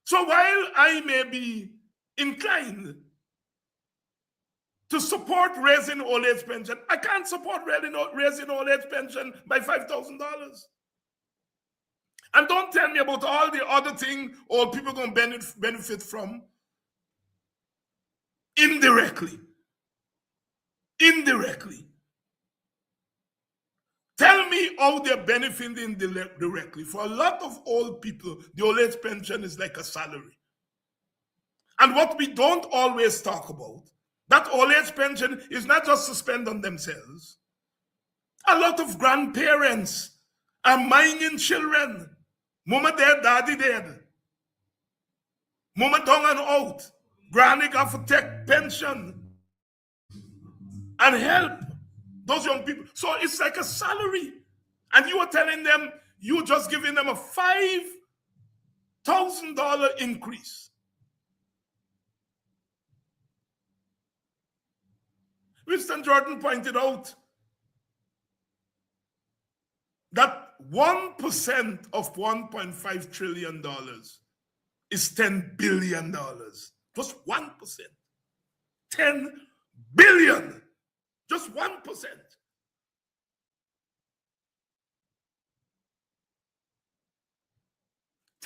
So while I may be inclined to support raising old age pension, I can't support raising old age pension by $5,000. And don't tell me about all the other things old people going to benefit from indirectly. Indirectly. Tell me how they're benefiting directly. For a lot of old people, the old age pension is like a salary. And what we don't always talk about, that old age pension is not just to spend on themselves. A lot of grandparents are minding children. Mama dead, daddy dead. Mama down and out. Granny got to take pension and help those young people. So it's like a salary. And you are telling them, you're just giving them a $5,000 increase. Winston Jordan pointed out that 1% of $1.5 trillion is $10 billion. Just 1%. 10 billion. Just 1%.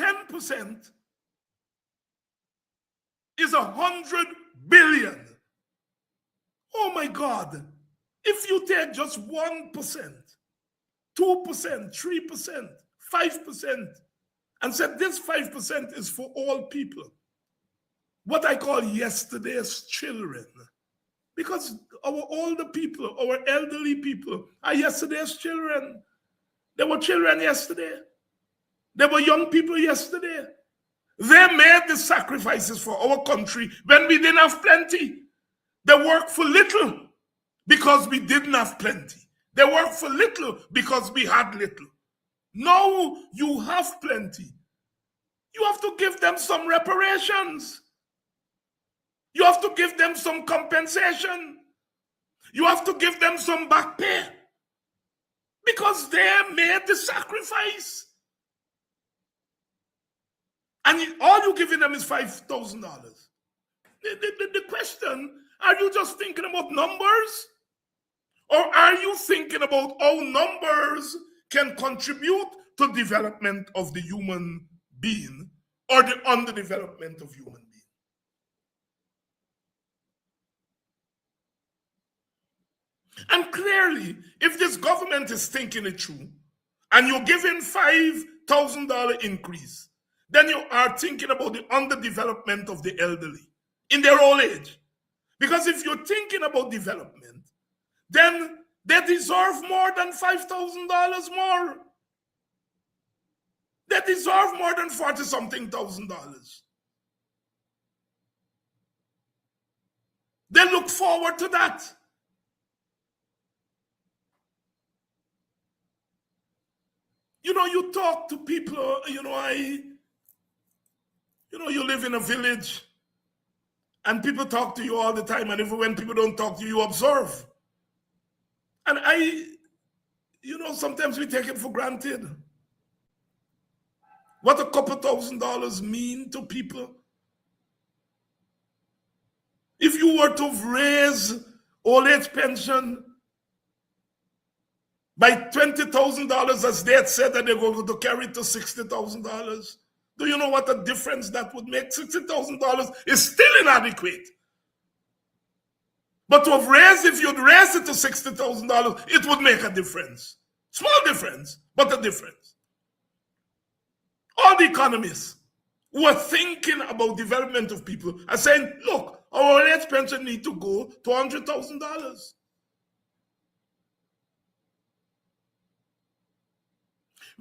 10% is 100 billion. Oh my God. If you take just 1%, 2%, 3%, 5%, and said this 5% is for all people, what I call yesterday's children, because our older people, our elderly people are yesterday's children. They were children yesterday. They were young people yesterday. They made the sacrifices for our country when we didn't have plenty. They worked for little because we didn't have plenty. They worked for little because we had little. Now you have plenty. You have to give them some reparations. You have to give them some compensation. You have to give them some back pay because they made the sacrifice. And all you're giving them is $5,000. The question, are you just thinking about numbers? Or are you thinking about how numbers can contribute to development of the human being or the underdevelopment of human being? And clearly, if this government is thinking it through, and you're giving $5,000 increase, then you are thinking about the underdevelopment of the elderly in their old age. Because if you're thinking about development, then they deserve more than $5,000 more. They deserve more than $40-something thousand. They look forward to that. You know, you talk to people, you live in a village and people talk to you all the time, and even when people don't talk to you, you observe. And sometimes we take it for granted. What a couple $1,000s mean to people. If you were to raise old age pension by $20,000, as they had said that they were going to carry it to $60,000, do you know what a difference that would make? $60,000 is still inadequate. But if you'd raise it to $60,000, it would make a difference. Small difference, but a difference. All the economists who are thinking about development of people are saying, look, our age pension need to go to $100,000.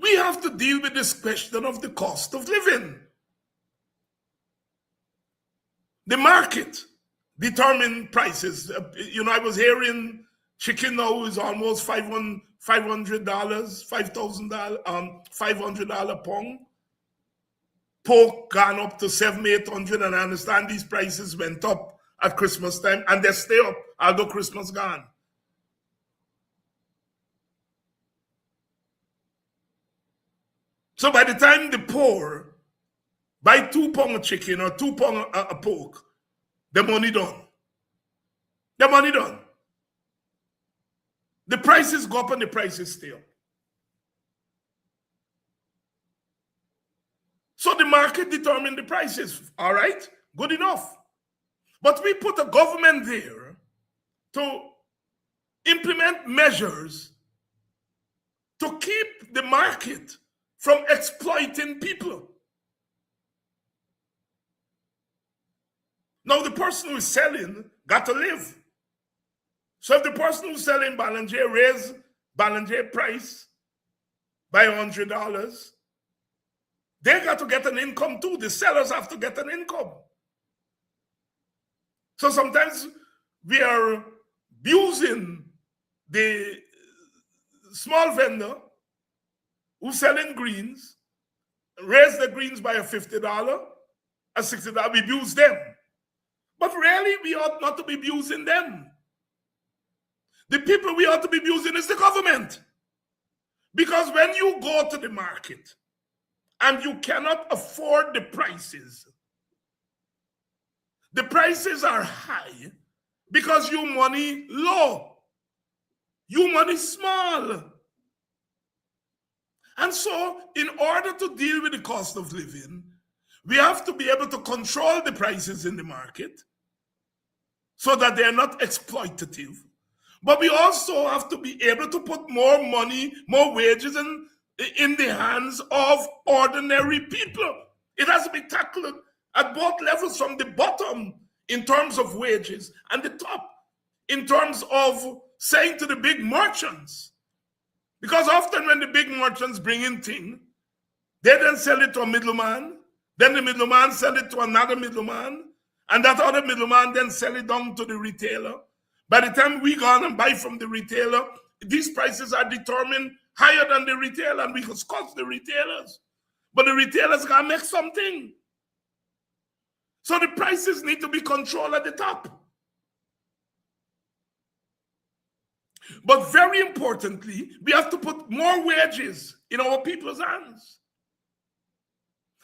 We have to deal with this question of the cost of living. The market determines prices. I was hearing chicken now is almost $500, $5,000, $500 pound. Pork gone up to $700, $800, and I understand these prices went up at Christmas time, and they stay up although Christmas gone. So by the time the poor buy 2 pounds of chicken or 2 pounds of pork, the money done. The money done. The prices go up and the prices stay up. So the market determines the prices. All right, good enough. But we put a government there to implement measures to keep the market from exploiting people. Now the person who is selling got to live. So if the person who's selling Ballanjay raise Ballanjay price by $100, they got to get an income too. The sellers have to get an income. So sometimes we are abusing the small vendor who's selling greens, raise the greens by a $50, a $60, we abuse them. But really, we ought not to be abusing them. The people we ought to be abusing is the government. Because when you go to the market and you cannot afford the prices are high because your money low, your money small. And so, in order to deal with the cost of living, we have to be able to control the prices in the market so that they're not exploitative. But we also have to be able to put more money, more wages in the hands of ordinary people. It has to be tackled at both levels, from the bottom in terms of wages and the top in terms of saying to the big merchants. Because often when the big merchants bring in things, they then sell it to a middleman, then the middleman sell it to another middleman, and that other middleman then sell it down to the retailer. By the time we go on and buy from the retailer, these prices are determined higher than the retailer, and we could scoff the retailers. But the retailers gotta make something. So the prices need to be controlled at the top. But very importantly, we have to put more wages in our people's hands.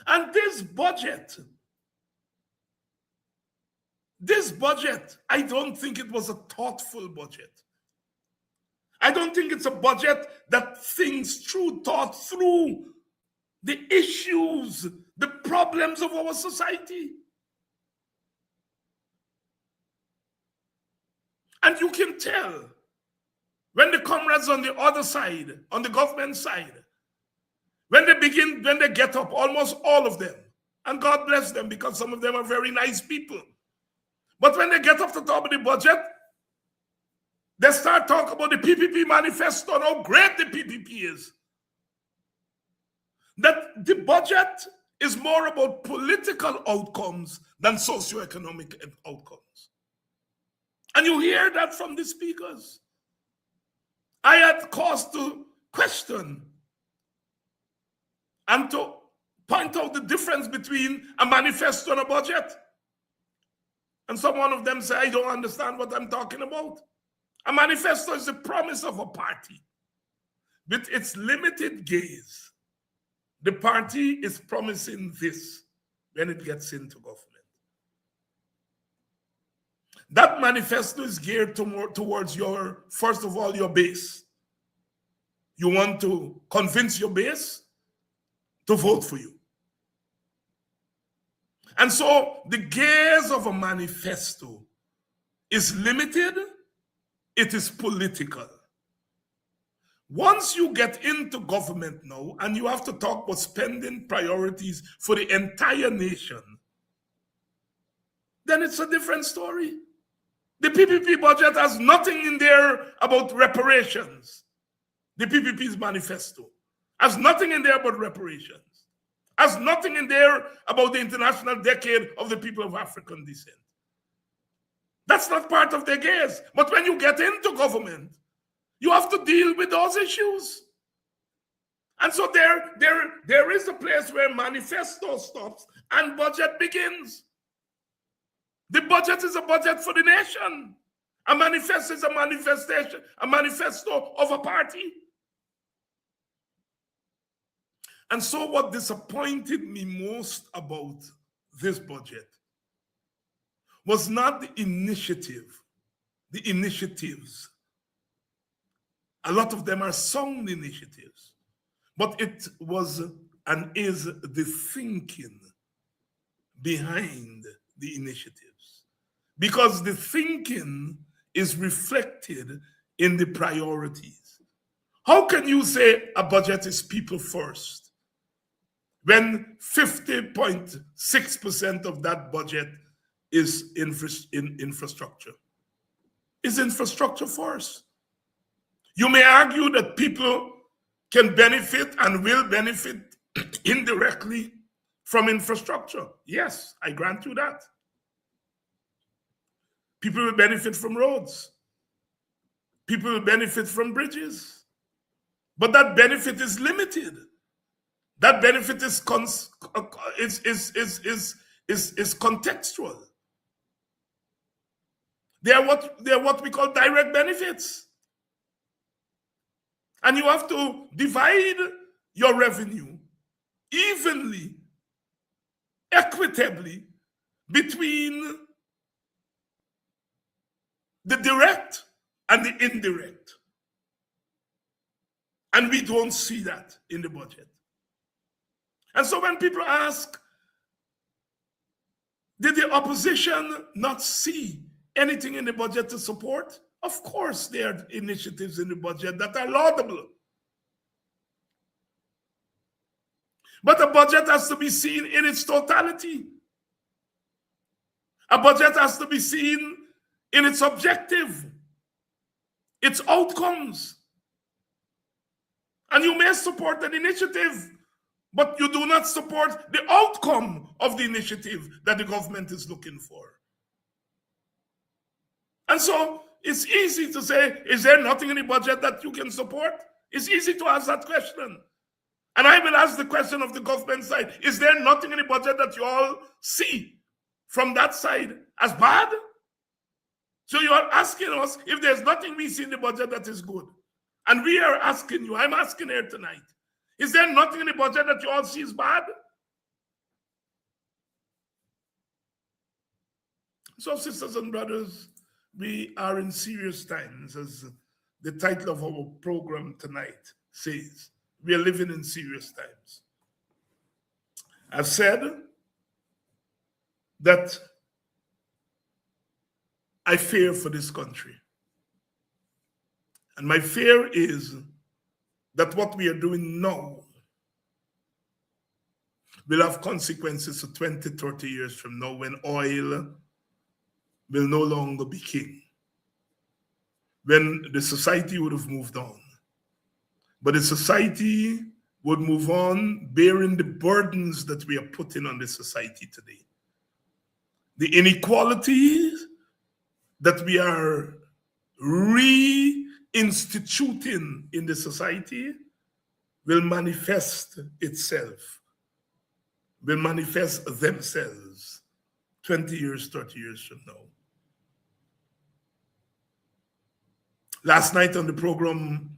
And this budget, I don't think it was a thoughtful budget. I don't think it's a budget that thought through the issues, the problems of our society. And you can tell when the comrades on the other side, on the government side, when they get up, almost all of them, and God bless them because some of them are very nice people. But when they get off the top of the budget, they start talking about the PPP manifesto and how great the PPP is. That the budget is more about political outcomes than socioeconomic outcomes. And you hear that from the speakers. I had cause to question and to point out the difference between a manifesto and a budget. And some one of them say, I don't understand what I'm talking about. A manifesto is the promise of a party. With its limited gaze, the party is promising this when it gets into government. That manifesto is geared towards your, first of all, your base. You want to convince your base to vote for you. And so the gaze of a manifesto is limited, it is political. Once you get into government now, and you have to talk about spending priorities for the entire nation, then it's a different story. The PPP budget has nothing in there about reparations. The PPP's manifesto has nothing in there about reparations. Has nothing in there about the International Decade of the People of African Descent. That's not part of their gaze. But when you get into government, you have to deal with those issues. And so there is a place where manifesto stops and budget begins. The budget is a budget for the nation. A manifesto is a manifestation, a manifesto of a party. And so what disappointed me most about this budget was not the initiatives. A lot of them are sound initiatives, but it was and is the thinking behind the initiatives. Because the thinking is reflected in the priorities. How can you say a budget is people first when 50.6% of that budget is infrastructure? Is infrastructure first? You may argue that people can benefit and will benefit indirectly from infrastructure. Yes, I grant you that. People will benefit from roads. People will benefit from bridges. But that benefit is limited. That benefit is contextual. They are what we call direct benefits. And you have to divide your revenue evenly, equitably between the direct and the indirect. And we don't see that in the budget. And so when people ask, did the opposition not see anything in the budget to support? Of course, there are initiatives in the budget that are laudable. But a budget has to be seen in its totality. A budget has to be seen in its objective, its outcomes. And you may support an initiative, but you do not support the outcome of the initiative that the government is looking for. And so it's easy to say, is there nothing in the budget that you can support? It's easy to ask that question. And I will ask the question of the government side, is there nothing in the budget that you all see from that side as bad? So you are asking us if there's nothing we see in the budget that is good. And we are asking you, I'm asking here tonight, is there nothing in the budget that you all see is bad? So, sisters and brothers, we are in serious times, as the title of our program tonight says. We are living in serious times. I've said that I fear for this country. And my fear is that what we are doing now will have consequences for 20, 30 years from now, when oil will no longer be king, when the society would have moved on. But the society would move on bearing the burdens that we are putting on the society today. The inequalities that we are reinstituting in the society will manifest itself, will manifest themselves 20 years, 30 years from now. Last night on the program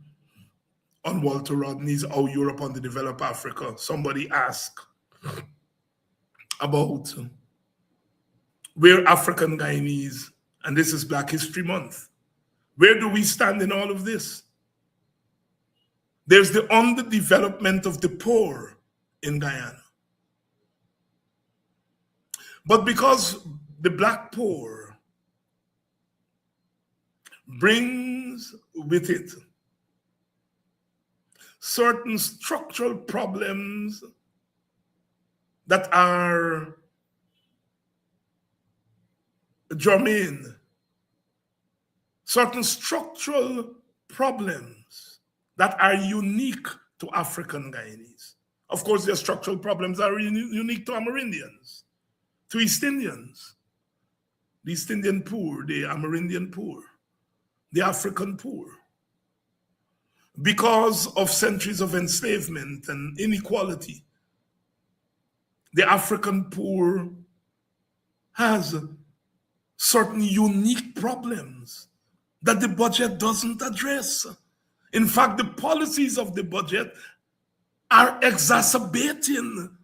on Walter Rodney's How Europe Underdeveloped Africa, somebody asked about where African Guyanese, and this is Black History Month, where do we stand in all of this? There's the underdevelopment of the poor in Guyana. But because the Black poor brings with it certain structural problems that are germane, certain structural problems that are unique to African Guyanese. Of course, their structural problems that are unique to Amerindians, to East Indians, the East Indian poor, the Amerindian poor, the African poor. Because of centuries of enslavement and inequality, the African poor has certain unique problems that the budget doesn't address. In fact, the policies of the budget are exacerbating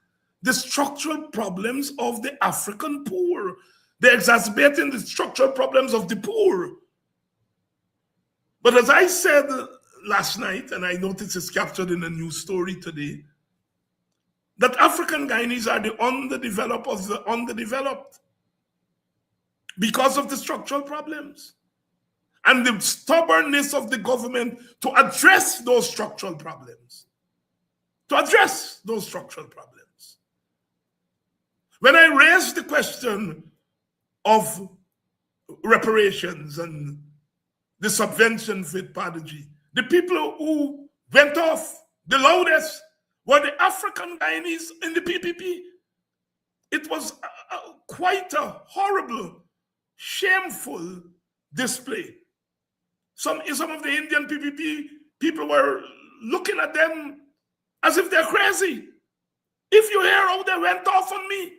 the structural problems of the African poor. They're exacerbating the structural problems of the poor. But as I said last night, and I noticed it's captured in a news story today, that African Guyanese are the underdeveloped of the underdeveloped because of the structural problems and the stubbornness of the government to address those structural problems. To address those structural problems. When I raised the question of reparations and the subvention for Padaji, the people who went off the loudest were the African Guyanese in the PPP. It was quite a horrible, shameful display. Some of the Indian PPP people were looking at them as if they're crazy. If you hear how they went off on me.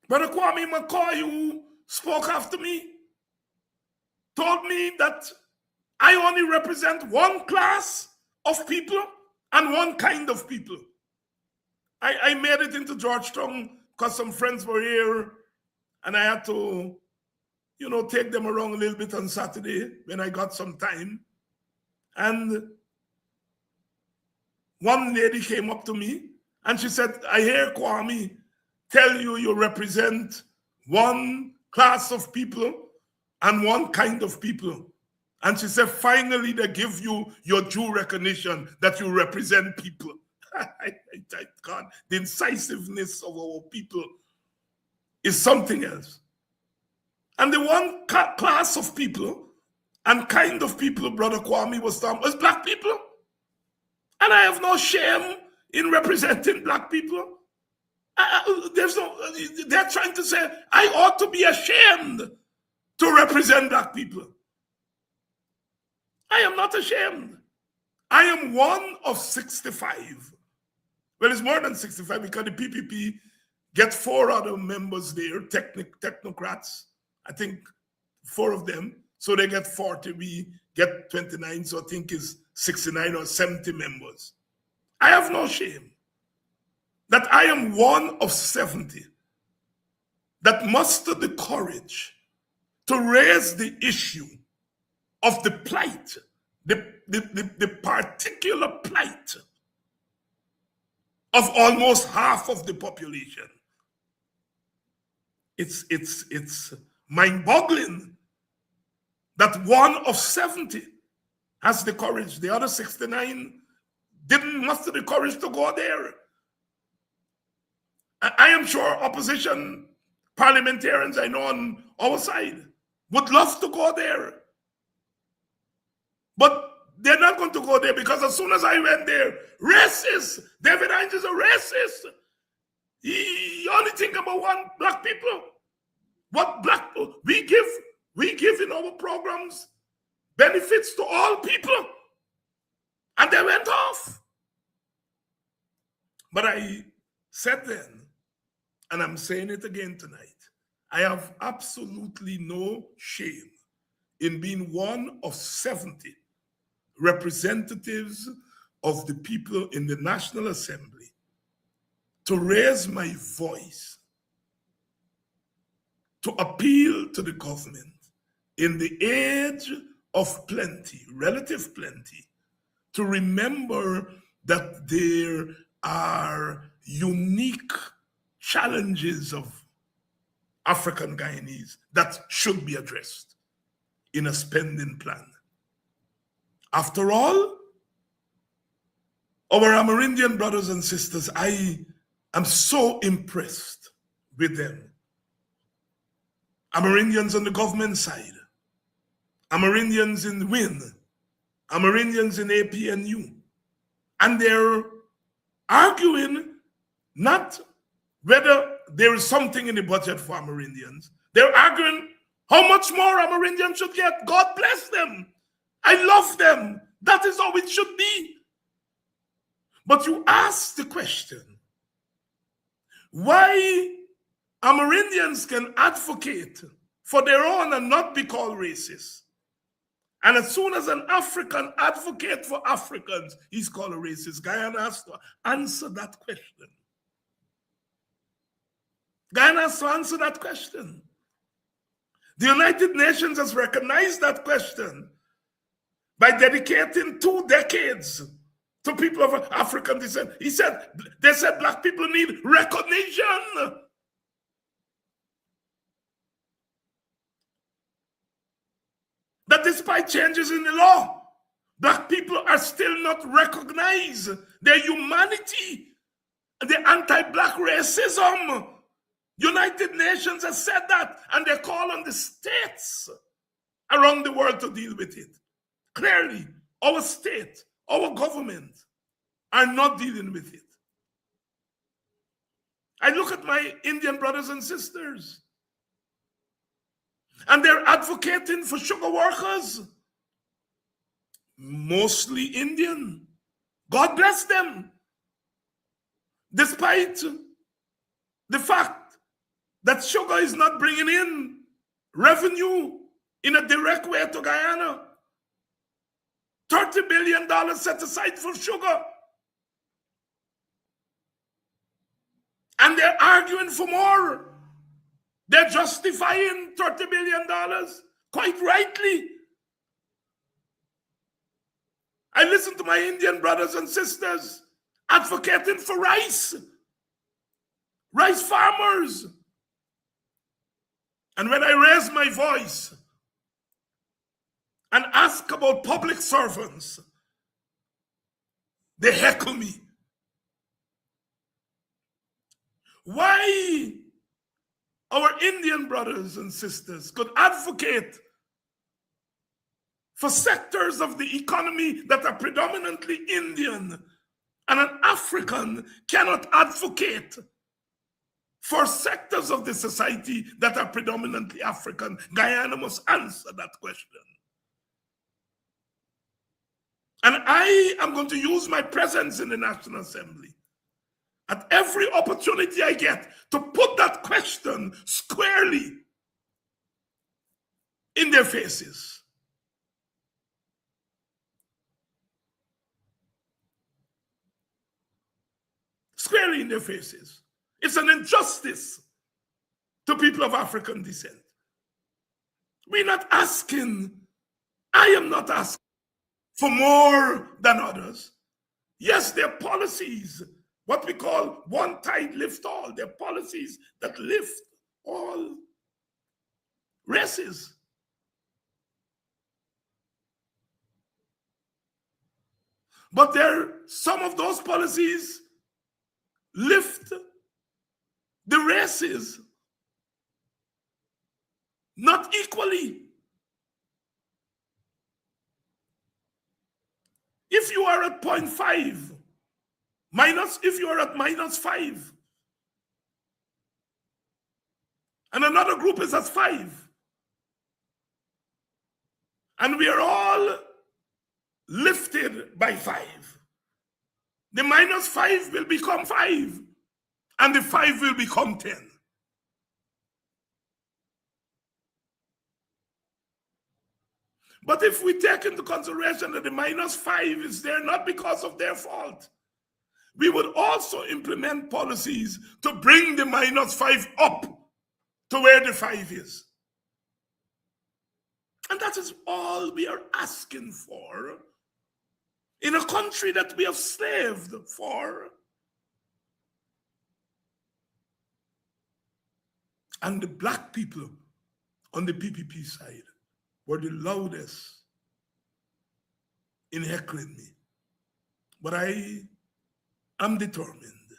Brother Kwame McCoy, who spoke after me, told me that I only represent one class of people and one kind of people. I made it into Georgetown because some friends were here and I had to take them around a little bit on Saturday when I got some time. And one lady came up to me and she said, I hear Kwame tell you represent one class of people and one kind of people. And she said, finally, they give you your due recognition that you represent people. God, the incisiveness of our people is something else. And the one class of people and kind of people Brother Kwame was talking was black people. And I have no shame in representing black people. They're trying to say I ought to be ashamed to represent black people. I am not ashamed. I am one of 65. Well, it's more than 65 because the PPP get 4 other members there, technocrats. I think 4 of them. So they get 40, we get 29. So I think it's 69 or 70 members. I have no shame that I am one of 70 that mustered the courage to raise the issue of the plight, the particular plight of almost half of the population. It's mind-boggling that one of 70 has the courage. The other 69 didn't muster the courage to go there. I am sure opposition parliamentarians I know on our side would love to go there. But they're not going to go there because as soon as I went there, racist, David Hines is a racist. He only think about one black people. What black we give in our programs benefits to all people. And they went off. But I said then, and I'm saying it again tonight, I have absolutely no shame in being one of 70 representatives of the people in the National Assembly to raise my voice, to appeal to the government in the age of plenty, relative plenty, to remember that there are unique challenges of African Guyanese that should be addressed in a spending plan. After all, our Amerindian brothers and sisters, I am so impressed with them. Amerindians on the government side, Amerindians in WIN, Amerindians in APNU, and they're arguing not whether there is something in the budget for Amerindians. They're arguing how much more Amerindians should get. God bless them. I love them. That is how it should be. But you ask the question, why Amerindians can advocate for their own and not be called racist. And as soon as an African advocate for Africans, he's called a racist. Guyana has to answer that question. Guyana has to answer that question. The United Nations has recognized that question by dedicating 2 decades to people of African descent. They said black people need recognition. That despite changes in the law, black people are still not recognized. Their humanity, the anti-black racism. United Nations has said that, and they call on the states around the world to deal with it. Clearly, our state, our government are not dealing with it. I look at my Indian brothers and sisters, and they're advocating for sugar workers, mostly Indian. God bless them. Despite the fact that sugar is not bringing in revenue in a direct way to Guyana. $30 billion set aside for sugar. And they're arguing for more. They're justifying $30 billion, quite rightly. I listen to my Indian brothers and sisters advocating for rice farmers. And when I raise my voice and ask about public servants, they heckle me. Why our Indian brothers and sisters could advocate for sectors of the economy that are predominantly Indian, and an African cannot advocate for sectors of the society that are predominantly African? Guyana must answer that question. And I am going to use my presence in the National Assembly at every opportunity I get to put that question squarely in their faces. Squarely in their faces. It's an injustice to people of African descent. We're not asking, I am not asking for more than others. Yes, there are policies, what we call one tide lift all. There are policies that lift all races. But some of those policies lift the races not equally. If you are at 0.5, if you are at -5, and another group is at 5, and we are all lifted by 5, the -5 will become 5, and the 5 will become 10. But if we take into consideration that the -5 is there not because of their fault, we would also implement policies to bring the -5 up to where the 5 is. And that is all we are asking for in a country that we have slaved for. And the black people on the PPP side were the loudest in heckling me. But I am determined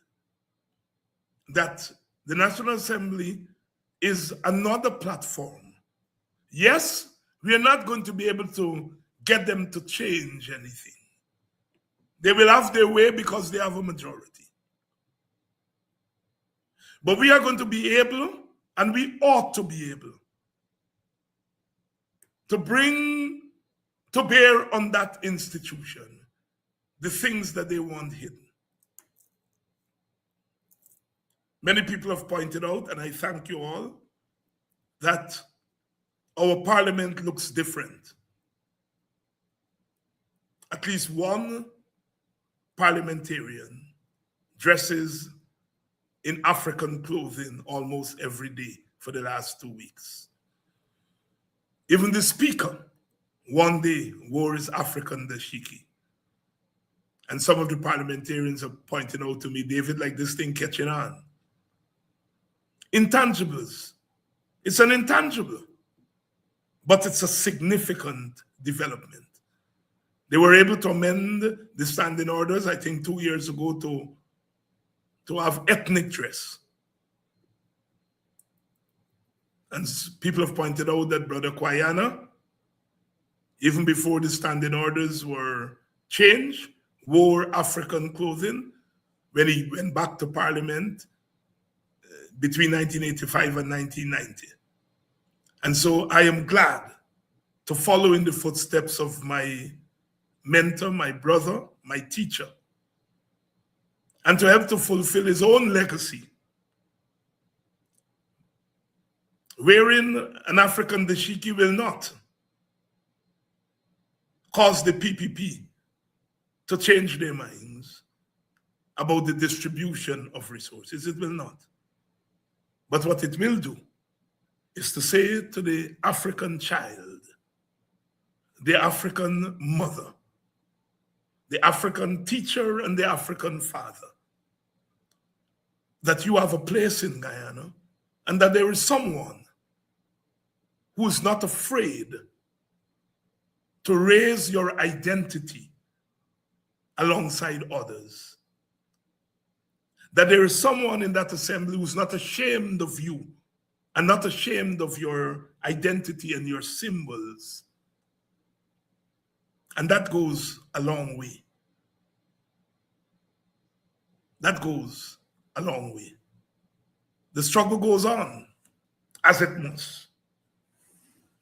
that the National Assembly is another platform. Yes, we are not going to be able to get them to change anything. They will have their way because they have a majority. But we are going to be able, and we ought to be able, to bring to bear on that institution the things that they want hidden. Many people have pointed out, and I thank you all, that our parliament looks different. At least one parliamentarian dresses in African clothing almost every day for the last 2 weeks. Even the speaker one day wore his African dashiki. And some of the parliamentarians are pointing out to me, David, like this thing catching on. Intangibles. It's an intangible, but it's a significant development. They were able to amend the standing orders, I think 2 years ago, to have ethnic dress. And people have pointed out that Brother Kwayana, even before the standing orders were changed, wore African clothing when he went back to Parliament between 1985 and 1990. And so I am glad to follow in the footsteps of my mentor, my brother, my teacher, and to help to fulfill his own legacy. Wearing an African dashiki will not cause the PPP to change their minds about the distribution of resources. It will not. But what it will do is to say to the African child, the African mother, the African teacher, and the African father, that you have a place in Guyana and that there is someone who is not afraid to raise your identity alongside others. That there is someone in that assembly who's not ashamed of you and not ashamed of your identity and your symbols. And that goes a long way. That goes a long way. The struggle goes on as it must.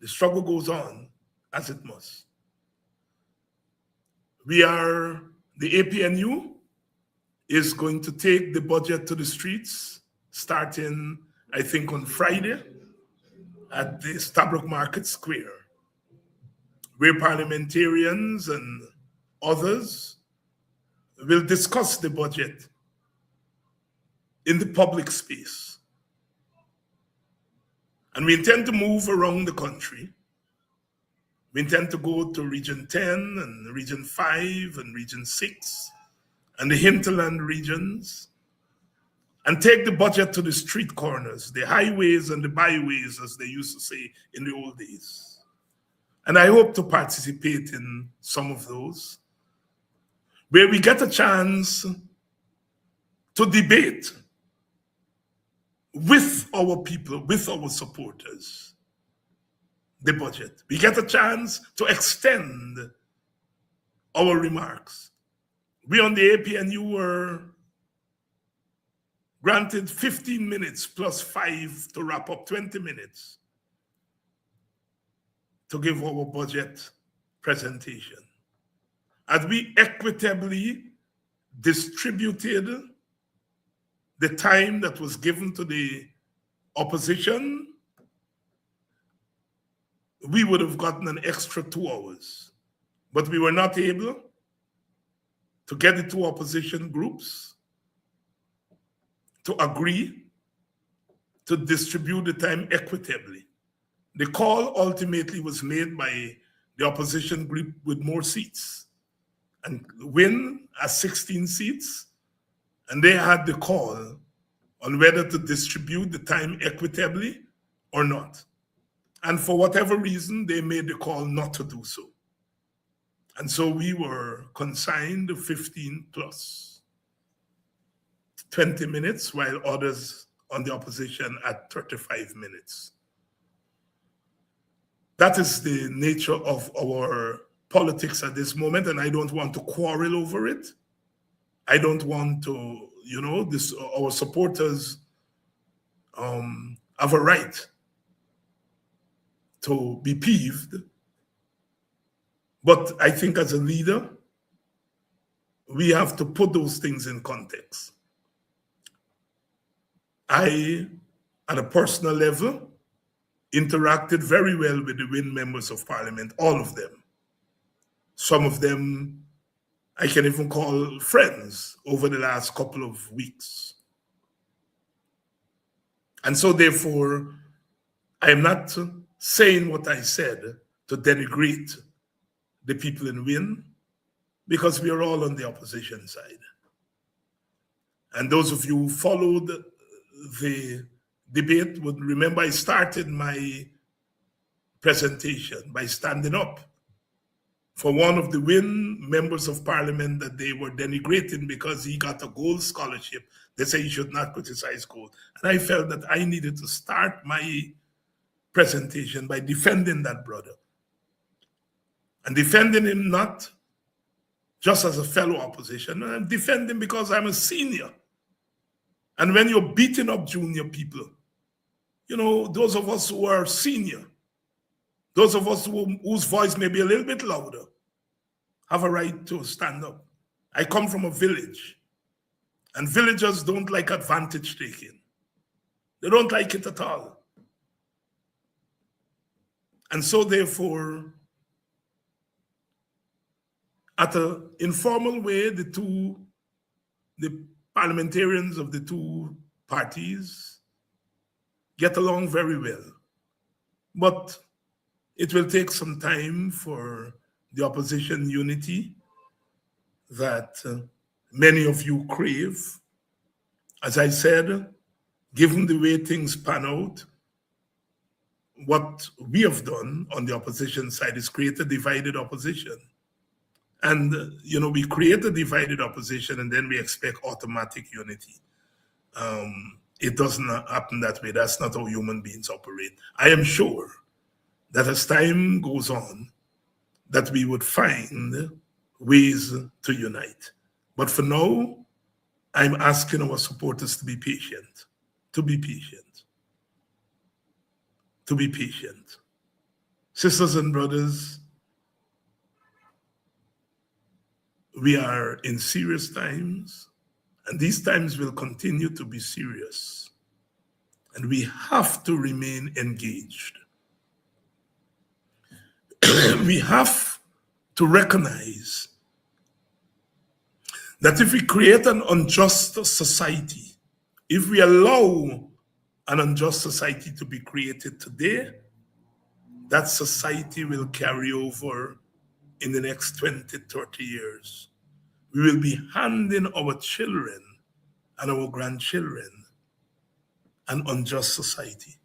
The struggle goes on as it must. The APNU is going to take the budget to the streets, starting, I think, on Friday at the Stabroek Market Square, where parliamentarians and others will discuss the budget in the public space. And we intend to move around the country. We intend to go to Region 10 and Region 5 and Region 6 and the hinterland regions and take the budget to the street corners, the highways and the byways, as they used to say in the old days. And I hope to participate in some of those, where we get a chance to debate with our people, with our supporters, the budget. We get a chance to extend our remarks. We on the APNU were granted 15 minutes plus 5 to wrap up, 20 minutes to give our budget presentation. As we equitably distributed the time that was given to the opposition, we would have gotten an extra 2 hours. But we were not able to get the 2 opposition groups to agree to distribute the time equitably. The call ultimately was made by the opposition group with more seats, and WIN has 16 seats, and they had the call on whether to distribute the time equitably or not. And for whatever reason, they made the call not to do so. And so we were consigned to 15 plus 20 minutes, while others on the opposition at 35 minutes. That is the nature of our politics at this moment, and I don't want to quarrel over it. I don't want to, our supporters have a right to be peeved. But I think as a leader, we have to put those things in context. I, at a personal level, interacted very well with the WIN members of parliament, all of them. Some of them I can even call friends over the last couple of weeks. And so therefore, I'm not saying what I said to denigrate the people in WIN, because we are all on the opposition side. And those of you who followed the debate would remember I started my presentation by standing up for one of the WIN members of parliament that they were denigrating because he got a gold scholarship. They say you should not criticize gold. And I felt that I needed to start my presentation by defending that brother. And defending him not just as a fellow opposition, I'm defending because I'm a senior. And when you're beating up junior people, those of us who are senior, those of us whose voice may be a little bit louder, have a right to stand up. I come from a village, and villagers don't like advantage taking. They don't like it at all. And so therefore, at an informal way, the parliamentarians of the two parties get along very well. But it will take some time for the opposition unity that many of you crave. As I said, given the way things pan out, what we have done on the opposition side is create a divided opposition. And, we create a divided opposition and then we expect automatic unity. It doesn't happen that way. That's not how human beings operate. I am sure that as time goes on, that we would find ways to unite. But for now, I'm asking our supporters to be patient, to be patient, to be patient. Sisters and brothers, we are in serious times, and these times will continue to be serious. And we have to remain engaged. We have to recognize that if we create an unjust society, if we allow an unjust society to be created today, that society will carry over in the next 20, 30 years. We will be handing our children and our grandchildren an unjust society.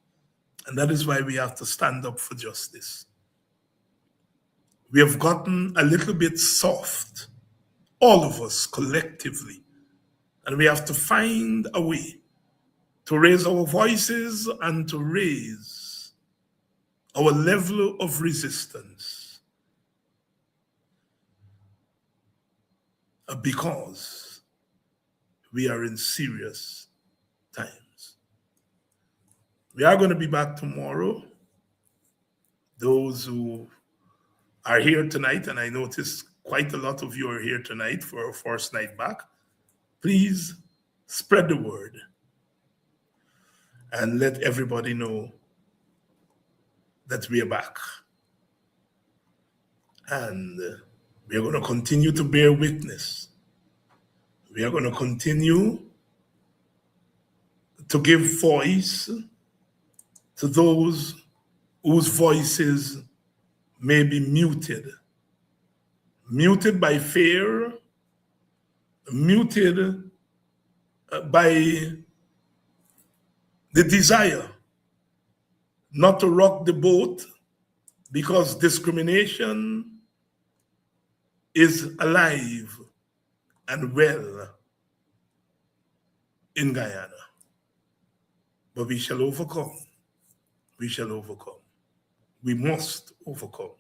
And that is why we have to stand up for justice. We have gotten a little bit soft, all of us collectively, and we have to find a way to raise our voices and to raise our level of resistance, because we are in serious times. We are going to be back tomorrow. Those who are here tonight, and I notice quite a lot of you are here tonight for our first night back, please spread the word and let everybody know that we are back. And we are going to continue to bear witness. We are going to continue to give voice to those whose voices may be muted by fear, muted by the desire not to rock the boat, because discrimination is alive and well in Guyana. But we shall overcome. We shall overcome. We must overcome.